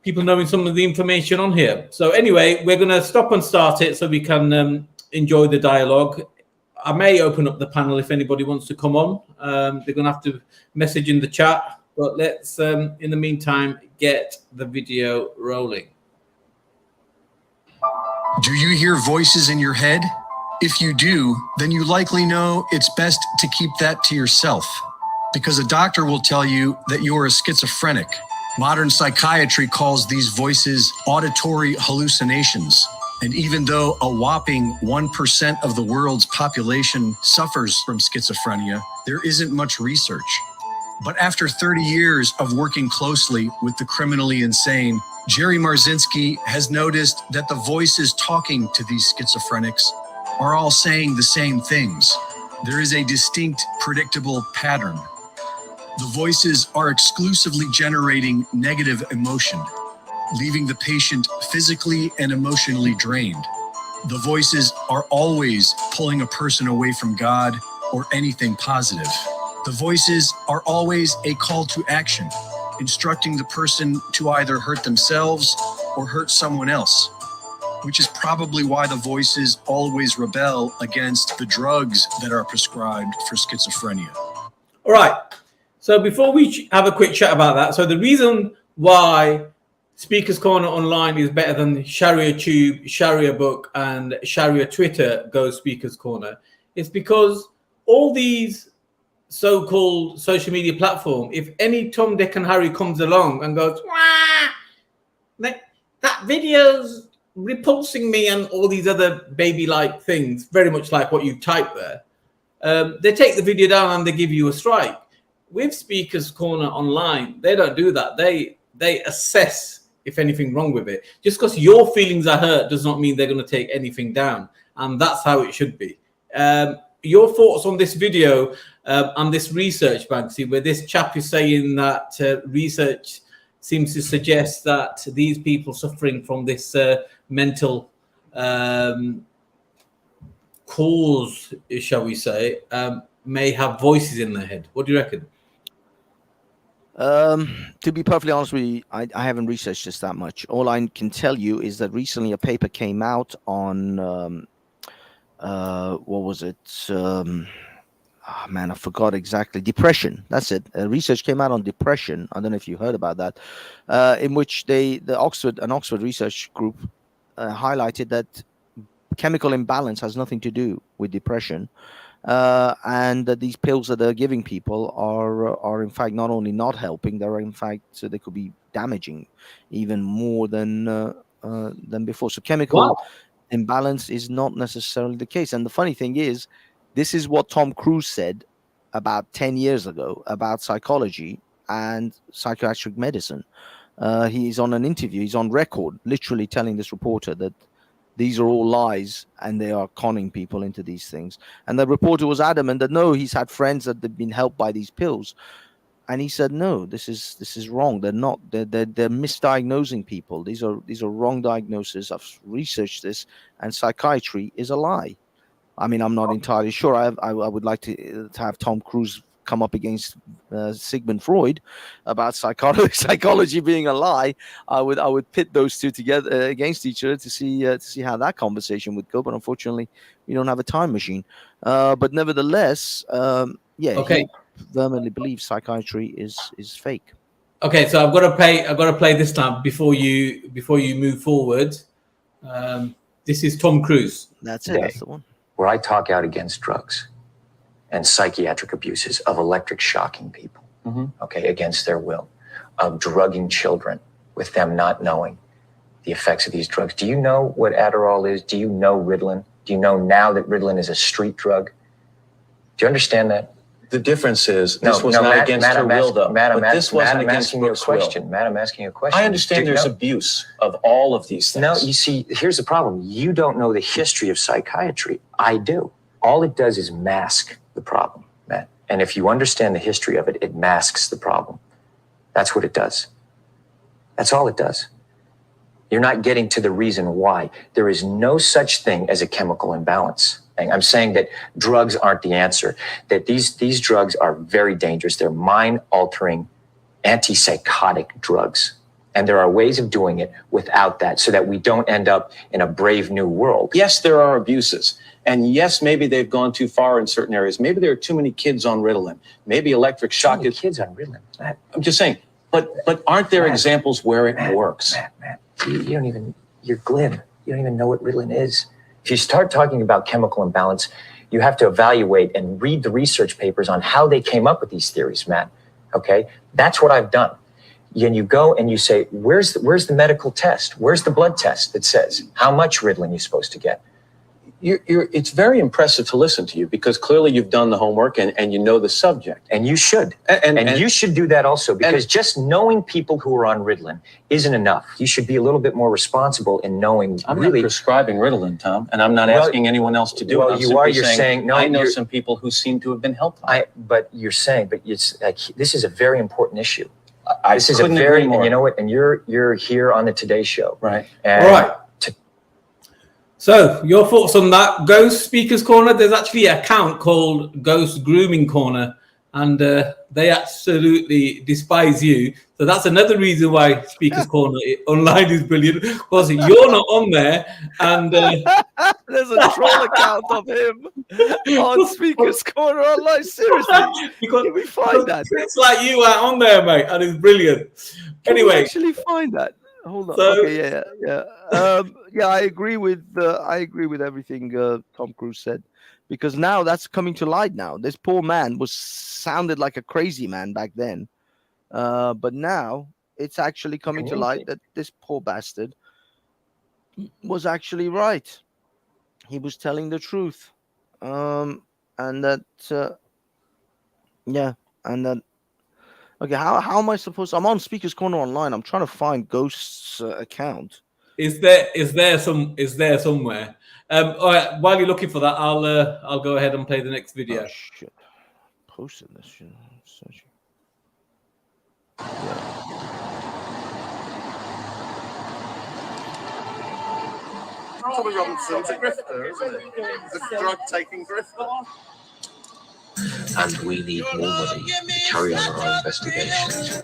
people knowing some of the information on here. So anyway, we're going to stop and start it so we can enjoy the dialogue. I may open up the panel if anybody wants to come on. They're going to have to message in the chat. But let's, in the meantime, get the video rolling. Do you hear voices in your head? If you do, then you likely know it's best to keep that to yourself, because a doctor will tell you that you are a schizophrenic. Modern psychiatry calls these voices auditory hallucinations. And even though a whopping 1% of the world's population suffers from schizophrenia, there isn't much research. But after 30 years of working closely with the criminally insane, Jerry Marzinski has noticed that the voices talking to these schizophrenics are all saying the same things. There is a distinct, predictable pattern. The voices are exclusively generating negative emotion, leaving the patient physically and emotionally drained. The voices are always pulling a person away from God or anything positive. The voices are always a call to action, instructing the person to either hurt themselves or hurt someone else, which is probably why the voices always rebel against the drugs that are prescribed for schizophrenia. All right. So before we have a quick chat about that, so the reason why Speakers Corner Online is better than Sharia Tube, Sharia Book, and Sharia Twitter goes Speakers Corner is because all these so-called social media platform, if any Tom, Dick, and Harry comes along and goes, wah, that video's repulsing me, and all these other baby-like things, very much like what you typed there, they take the video down and they give you a strike. With Speakers Corner Online, they don't do that. They assess if anything wrong with it. Just because your feelings are hurt does not mean they're going to take anything down, and that's how it should be. Your thoughts on this video and this research, Banksy, where this chap is saying that research seems to suggest that these people suffering from this mental cause, shall we say, may have voices in their head. What do you reckon? To be perfectly honest with you, I haven't researched this that much. All I can tell you is that recently a paper came out on what was it? Man, I forgot exactly. Depression. That's it. Research came out on depression. I don't know if you heard about that. In which an Oxford research group highlighted that chemical imbalance has nothing to do with depression, and that these pills that they're giving people are in fact not only not helping, they're in fact they could be damaging even more than before. So chemical imbalance is not necessarily the case. And the funny thing is, this is what Tom Cruise said about 10 years ago about psychology and psychiatric medicine. He's on an interview, he's on record, literally telling this reporter that these are all lies and they are conning people into these things. And the reporter was adamant that no, he's had friends that have been helped by these pills. And he said, no, this is wrong. They're not. They're misdiagnosing people. These are wrong diagnoses. I've researched this, and psychiatry is a lie. I mean, I'm not entirely sure. I would like to have Tom Cruise come up against Sigmund Freud about psychology being a lie. I would pit those two together against each other to see how that conversation would go. But unfortunately, we don't have a time machine. But nevertheless, okay. He vehemently believes psychiatry is fake. Okay, so I've got to play this time before you move forward. This is Tom Cruise. That's it. That's the one. Where I talk out against drugs and psychiatric abuses of electric shocking people, okay, against their will, of drugging children with them not knowing the effects of these drugs. Do you know what Adderall is? Do you know Ritalin? Do you know now that Ritalin is a street drug? Do you understand that? The difference is this was not against her will, though. But this wasn't against Brooke's will. Matt, I'm asking you a question. I understand there's abuse of all of these things. No, you see, here's the problem. You don't know the history of psychiatry. I do. All it does is mask the problem, Matt. And if you understand the history of it, it masks the problem. That's what it does. That's all it does. You're not getting to the reason why. There is no such thing as a chemical imbalance. I'm saying that drugs aren't the answer, that these drugs are very dangerous. They're mind-altering, antipsychotic drugs. And there are ways of doing it without that so that we don't end up in a brave new world. Yes, there are abuses. And yes, maybe they've gone too far in certain areas. Maybe there are too many kids on Ritalin. Maybe electric shock is... kids on Ritalin. Matt. I'm just saying, but aren't there examples where it works? Matt, you don't even, you're glib. You don't even know what Ritalin is. If you start talking about chemical imbalance, you have to evaluate and read the research papers on how they came up with these theories, Matt. Okay? That's what I've done. And you go and you say, where's the medical test? Where's the blood test that says how much Ritalin you're supposed to get? It's very impressive to listen to you because clearly you've done the homework and you know the subject. And you should. And you should do that also because just knowing people who are on Ritalin isn't enough. You should be a little bit more responsible in knowing I'm really... not prescribing Ritalin, Tom, and I'm not asking anyone else to do it. Well, you are. You're saying no, I know some people who seem to have been helped. But it's like this is a very important issue. This is a very, and you know what? And you're here on the Today Show, right? And all right. So your thoughts on that? Ghost Speakers Corner. There's actually an account called Ghost Grooming Corner, and they absolutely despise you. So that's another reason why Speakers Corner online is brilliant, because you're not on there. And there's a troll account of him on Speakers Corner online. Seriously, because we find that it's like you are on there, mate, and it's brilliant. Anyway, actually find that. Hold on. So, okay, yeah. I agree with everything Tom Cruise said, because now that's coming to light. Now this poor man sounded like a crazy man back then, but now it's actually coming to light that this poor bastard was actually right. He was telling the truth, and that okay, how am I supposed to... I'm on Speakers Corner online. I'm trying to find Ghost's account. Is there somewhere? All right, while you're looking for that, I'll go ahead and play the next video. Oh, shit. Posted this shit. Search. Tommy Robinson's a grifter, isn't he? The drug-taking grifter. And we need more money to carry on our investigations.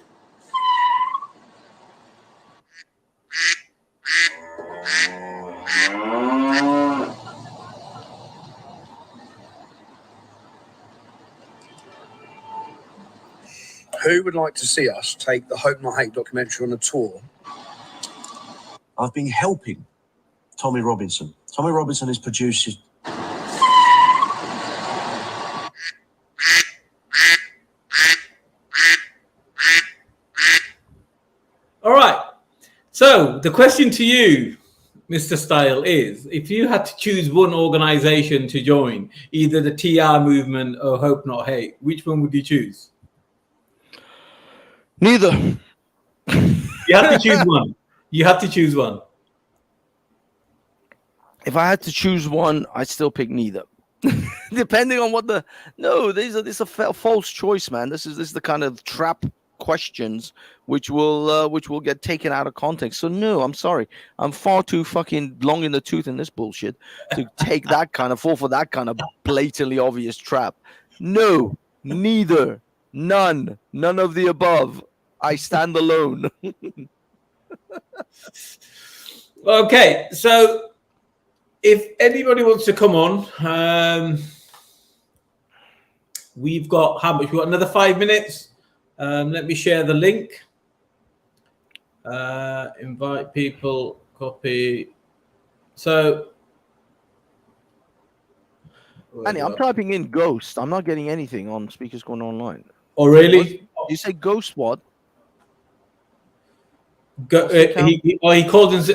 Who would like to see us take the Hope Not Hate documentary on a tour? I've been helping Tommy Robinson. Tommy Robinson is producing... All right. So the question to you, Mr. Style, is if you had to choose one organization to join, either the TR movement or Hope Not Hate, which one would you choose? Neither. You have to choose one. You have to choose one. If I had to choose one, I'd still pick neither. Depending on what this is a false choice, man. This is the kind of trap questions which will get taken out of context. So no, I'm sorry. I'm far too fucking long in the tooth in this bullshit to fall for that kind of blatantly obvious trap. No, neither, none of the above. I stand alone. Okay, so if anybody wants to come on, we've got how much? We've got another 5 minutes. Let me share the link. Invite people, copy. So, Annie, I'm typing in ghost. I'm not getting anything on Speakers Corner online. Oh, really? You say ghost what? He called it,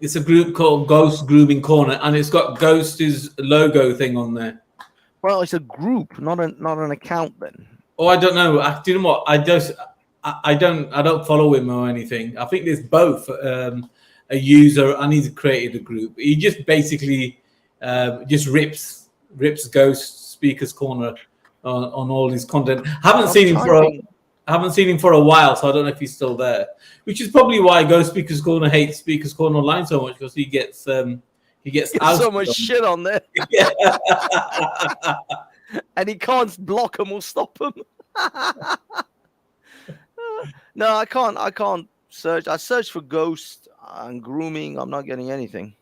it's a group called Ghost Grooming Corner, and it's got Ghost's logo thing on there. Well, it's a group, not an account then. Oh, I don't know. Do you know what? I don't follow him or anything. I think there's both a user and he's created a group. He just basically just rips Ghost Speaker's Corner on all his content. Haven't seen him for a while, so I don't know if he's still there. Which is probably why Ghost Speaker's Corner hates Speaker's Corner Online so much, because he gets so much shit on there. And he can't block them or stop them. No, I can't search. I searched for ghost and grooming. I'm not getting anything.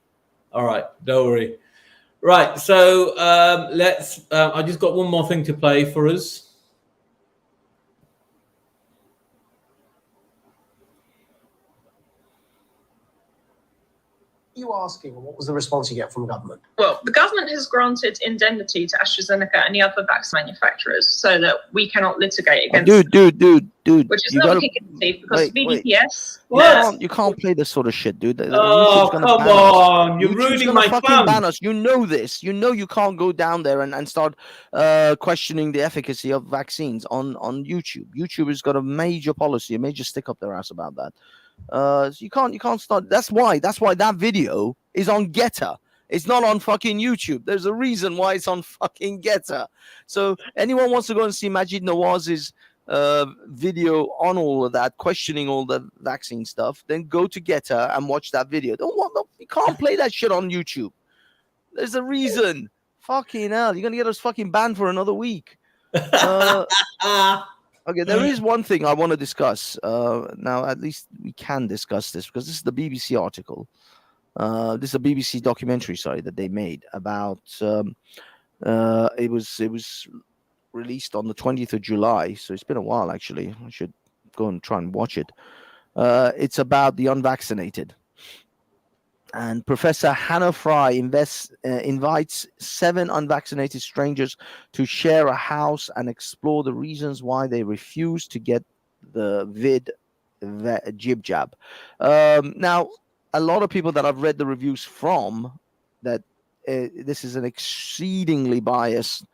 All right, don't worry. Right, so let's. I just got one more thing to play for us. You asking, what was the response you get from government? Well, the government has granted indemnity to AstraZeneca and the other vaccine manufacturers so that we cannot litigate against Dude. Which is not legitimacy because BDPS. You can't play this sort of shit, dude. Oh, come on. You're ruining my fun. Ban us. You know this. You know you can't go down there and start questioning the efficacy of vaccines on YouTube. YouTube has got a major policy, a major stick up their ass about that. So you can't start. That's why that video is on Getter. It's not on fucking YouTube. There's a reason why it's on fucking Getter. So anyone wants to go and see Majid Nawaz's video on all of that, questioning all the vaccine stuff, then go to Getter and watch that video. You can't play that shit on YouTube. There's a reason. Fucking hell, you're gonna get us fucking banned for another week. Okay, there is one thing I want to discuss. Now, at least we can discuss this because this is the BBC article. This is a BBC documentary, that they made about. It was released on the 20th of July, so it's been a while actually. I should go and try and watch it. It's about the unvaccinated. And Professor Hannah Fry invites 7 unvaccinated strangers to share a house and explore the reasons why they refuse to get the jib jab. Now, a lot of people that I've read the reviews from, that this is an exceedingly biased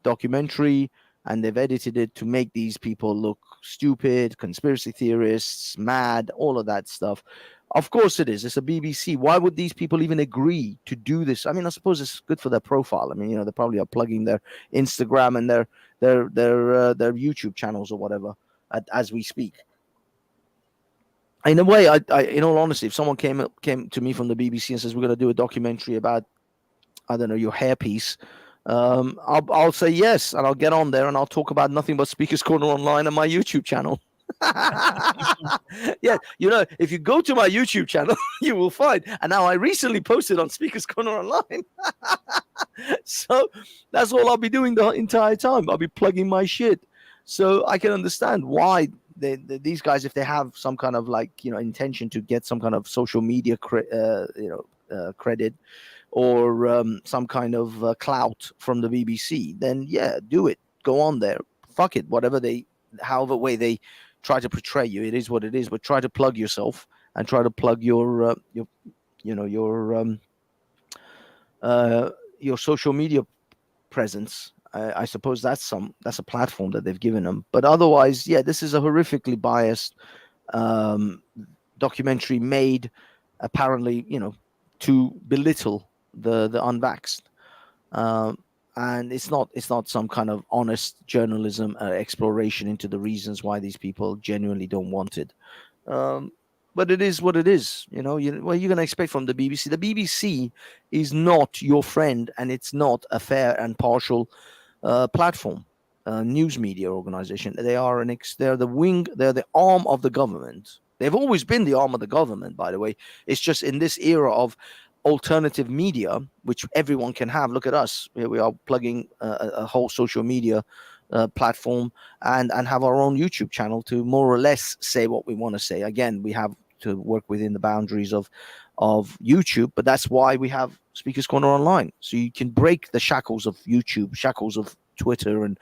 documentary, and they've edited it to make these people look stupid, conspiracy theorists, mad, all of that stuff. Of course it is. It's a BBC. Why would these people even agree to do this? I mean, I suppose it's good for their profile. I mean, they probably are plugging their Instagram and their YouTube channels or whatever as we speak. In a way, I in all honesty, if someone came to me from the BBC and says we're going to do a documentary about, I don't know, your hairpiece, I'll say yes, and I'll get on there and I'll talk about nothing but Speaker's Corner Online and my YouTube channel. Yeah, if you go to my YouTube channel, you will find. And now I recently posted on Speaker's Corner Online. So that's all I'll be doing the entire time. I'll be plugging my shit. So I can understand why these guys, if they have some kind of intention to get some kind of social media credit or some kind of clout from the BBC, then yeah, do it. Go on there. Fuck it. However way they try to portray you, it is what it is. But try to plug yourself and try to plug your social media presence. I suppose that's a platform that they've given them. But otherwise, yeah, this is a horrifically biased documentary made apparently, to belittle the unvaxxed. And it's not some kind of honest journalism exploration into the reasons why these people genuinely don't want it. But it is what it is. What are you going to expect from the BBC? The BBC is not your friend, and it's not a fair and partial platform, news media organization. They are they're the arm of the government. They've always been the arm of the government, by the way. It's just in this era of alternative media, which everyone can have. Look at us. Here we are plugging a whole social media platform and have our own YouTube channel to more or less say what we want to say. Again, we have to work within the boundaries of YouTube, but that's why we have Speaker's Corner Online. So you can break the shackles of YouTube, shackles of Twitter and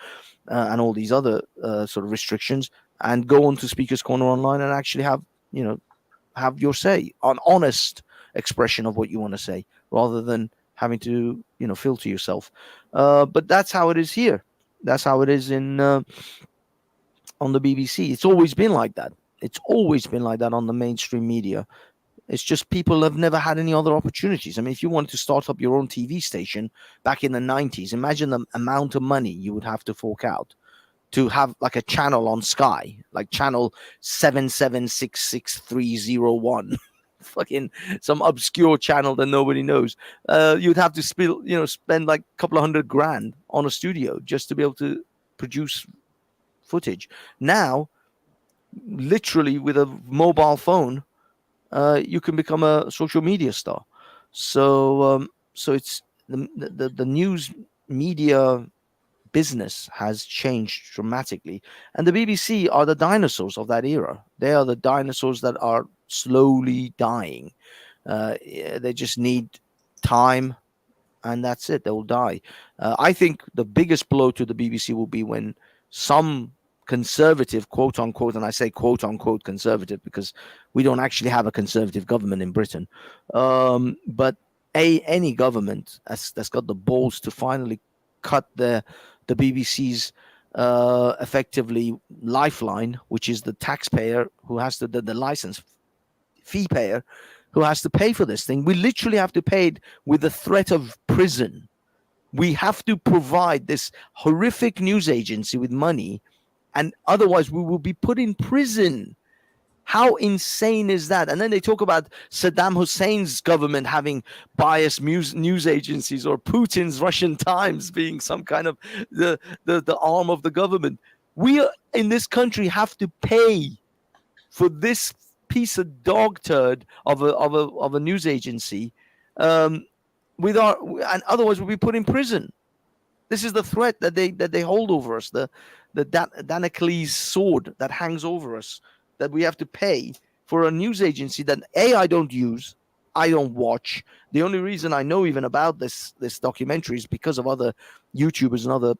all these other sort of restrictions, and go on to Speaker's Corner Online and actually have your say, an honest expression of what you want to say, rather than having to, filter yourself. But that's how it is here. That's how it is in on the BBC. It's always been like that. It's always been like that on the mainstream media. It's just people have never had any other opportunities. I mean, if you wanted to start up your own TV station back in the 90s, imagine the amount of money you would have to fork out to have like a channel on Sky, like channel 7766301. Fucking some obscure channel that nobody knows. You'd have to spend like a couple of $100,000 on a studio just to be able to produce footage. Now, literally with a mobile phone, you can become a social media star. So it's the news media business has changed dramatically, and the BBC are the dinosaurs of that era. They are the dinosaurs that are slowly dying. They just need time, and that's it. They will die. I think the biggest blow to the BBC will be when some conservative, quote unquote, and I say quote unquote conservative because we don't actually have a conservative government in Britain, but any government that's got the balls to finally cut the BBC's effectively lifeline, which is the taxpayer who has to, the license fee payer who has to pay for this thing. We literally have to pay it with the threat of prison. We have to provide this horrific news agency with money, and otherwise we will be put in prison. How insane is that? And then they talk about Saddam Hussein's government having biased news agencies, or Putin's Russian Times being some kind of the arm of the government. We in this country have to pay for this piece of dog turd of a news agency, and otherwise we'll be put in prison. This is the threat that they hold over us, the Damocles sword that hangs over us, that we have to pay for a news agency that I don't use, I don't watch. The only reason I know even about this documentary is because of other YouTubers and other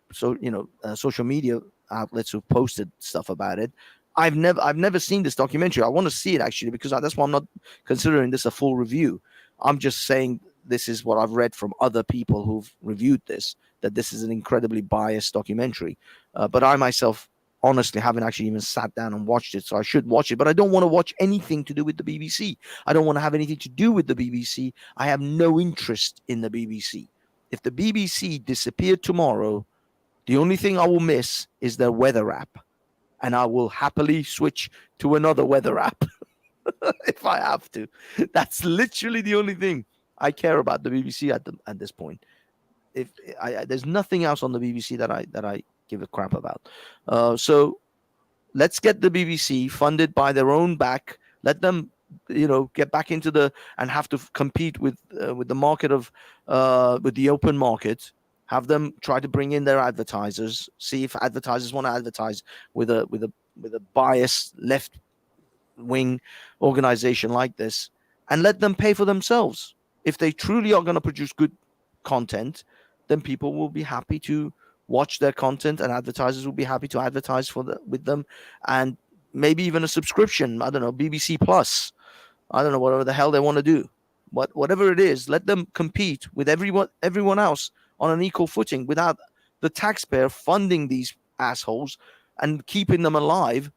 social media outlets who've posted stuff about it. I've never seen this documentary. I want to see it actually, because that's why I'm not considering this a full review. I'm just saying this is what I've read from other people who've reviewed this, that this is an incredibly biased documentary. But I myself honestly haven't actually even sat down and watched it, so I should watch it. But I don't want to watch anything to do with the BBC. I don't want to have anything to do with the BBC. I have no interest in the BBC. If the BBC disappeared tomorrow, the only thing I will miss is their weather app, and I will happily switch to another weather app if I have to. That's literally the only thing I care about the BBC at this point. There's nothing else on the BBC that I give a crap about. So let's get the BBC funded by their own back. Let them, get back into and have to compete with the market with the open market. Have them try to bring in their advertisers. See if advertisers want to advertise with a biased left wing organization like this, and let them pay for themselves. If they truly are going to produce good content, then people will be happy to watch their content, and advertisers will be happy to advertise with them, and maybe even a subscription. I don't know, BBC Plus. I don't know, whatever the hell they want to do. Whatever it is, let them compete with everyone else on an equal footing without the taxpayer funding these assholes and keeping them alive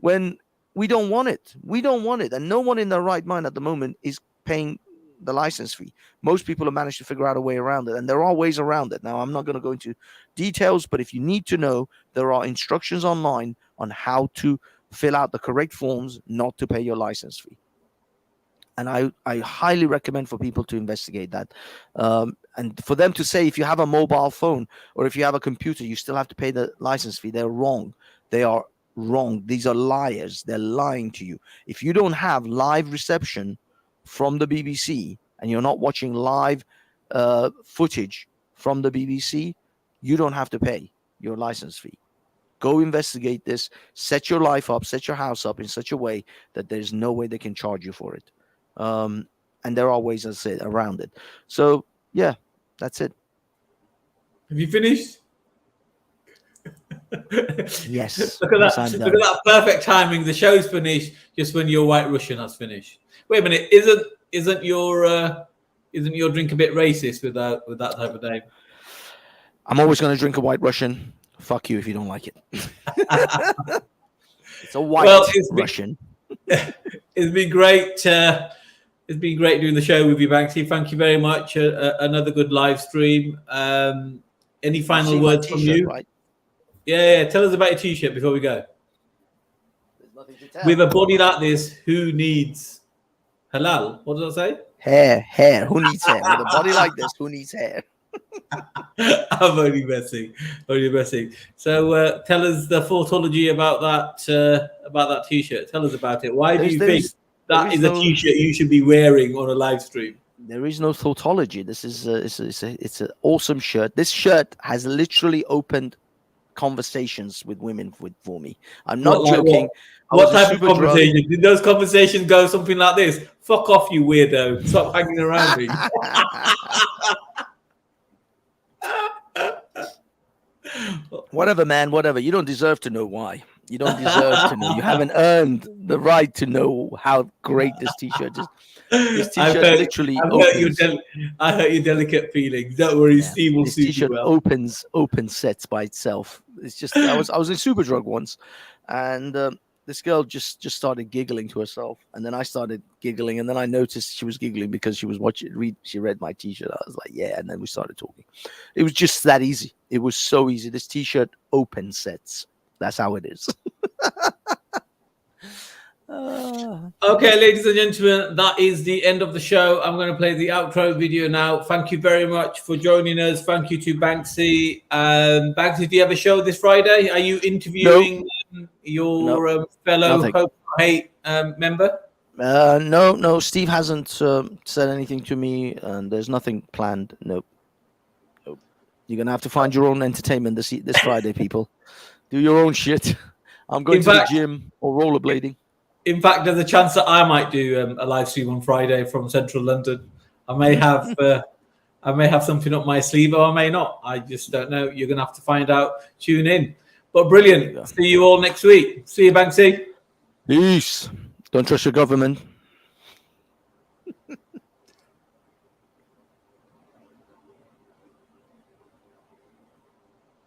when we don't want it. We don't want it. And no one in their right mind at the moment is paying the license fee. Most people have managed to figure out a way around it, and there are ways around it. Now, I'm not going to go into details, but if you need to know, there are instructions online on how to fill out the correct forms not to pay your license fee. And I highly recommend for people to investigate that. And for them to say if you have a mobile phone or if you have a computer, you still have to pay the license fee, they're wrong. They are wrong. These are liars. They're lying to you. If you don't have live reception from the BBC and you're not watching live footage from the BBC, you don't have to pay your license fee. Go investigate this. Set your life up, set your house up in such a way that there's no way they can charge you for it. And there are ways, as I said, around it. So, yeah, that's it. Have you finished? Yes. Look at that! Look at that perfect timing. The show's finished just when your White Russian has finished. Wait a minute, isn't your isn't your drink a bit racist with that type of name? I'm always going to drink a White Russian. Fuck you if you don't like it. It's a White Russian. It's been great. It's been great doing the show with you, Banksy. Thank you very much. Another good live stream. Any final words from you? Right? Yeah. Tell us about your t-shirt before we go. With a body like this, who needs halal? What did I say? Hair. Who needs hair? With a body like this, who needs hair? I'm only messing. So tell us the tautology about that t-shirt. Tell us about it. Why do you think that is a t-shirt you should be wearing on a live stream? There is no tautology. This is it's an awesome shirt. This shirt has literally opened conversations with women for me. I'm not joking. What type of conversation? Did those conversations go something like this? Fuck off, you weirdo. Stop hanging around me. Whatever, man, whatever. You don't deserve to know why. You don't deserve to know. You haven't earned the right to know how great this t-shirt is. This t-shirt literally I hurt your delicate feelings. Don't worry, Steve will this suit t-shirt you well. open sets by itself. It's just I was in Superdrug once, and this girl just started giggling to herself, and then I started giggling, and then I noticed she was giggling because she was she read my t-shirt. I was like, yeah, and then we started talking. It was just that easy. It was so easy. This t-shirt open sets. That's how it is. Okay, ladies and gentlemen, that is the end of the show. I'm going to play the outro video now. Thank you very much for joining us. Thank you to Banksy. Banksy, do you have a show this Friday? Are you interviewing your fellow Hope Hate member? No. Steve hasn't said anything to me, and there's nothing planned. Nope. You're going to have to find your own entertainment this Friday, people. Do your own shit. I'm going to the gym or rollerblading. In fact, there's a chance that I might do a live stream on Friday from Central London. I may have something up my sleeve, or I may not. I just don't know. You're going to have to find out. Tune in. But brilliant. See you all next week. See you, Banksy. Peace. Don't trust your government.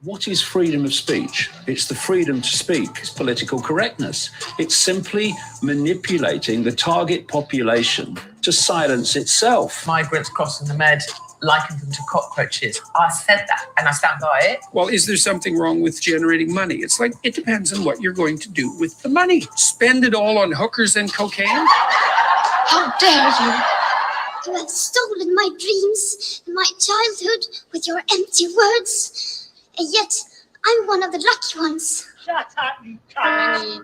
What is freedom of speech? It's the freedom to speak. It's political correctness. It's simply manipulating the target population to silence itself. Migrants crossing the Med, likened them to cockroaches. I said that, and I stand by it. Well, is there something wrong with generating money? It's like, it depends on what you're going to do with the money. Spend it all on hookers and cocaine? How dare you! You have stolen my dreams and my childhood with your empty words. And yet, I'm one of the lucky ones. Shut up, you many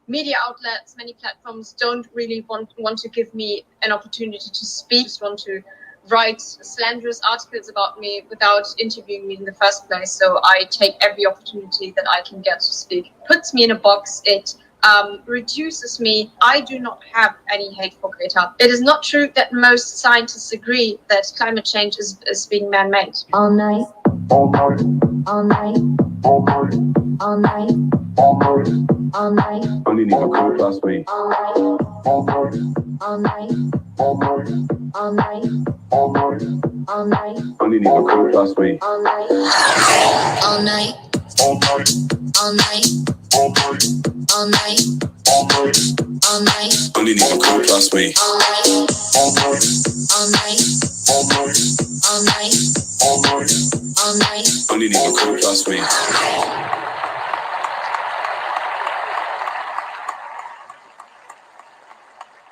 media outlets, many platforms don't really want to give me an opportunity to speak, just want to write slanderous articles about me without interviewing me in the first place. So I take every opportunity that I can get to speak. Puts me in a box. It reduces me. I do not have any hate for Greta. It is not true that most scientists agree that climate change is being man-made. All night. All night. All night. All night. All night. All night. All night. Only need a cool plus me. All night. All night. All night. All night. All night. All night. All night. Only need a cool plus me. All night. All night. All night. All night. All night. All night. All night. All night. Only need a cool plus me. All night. All night. All night. All night. All night. All night. All night. Only need a cool plus me.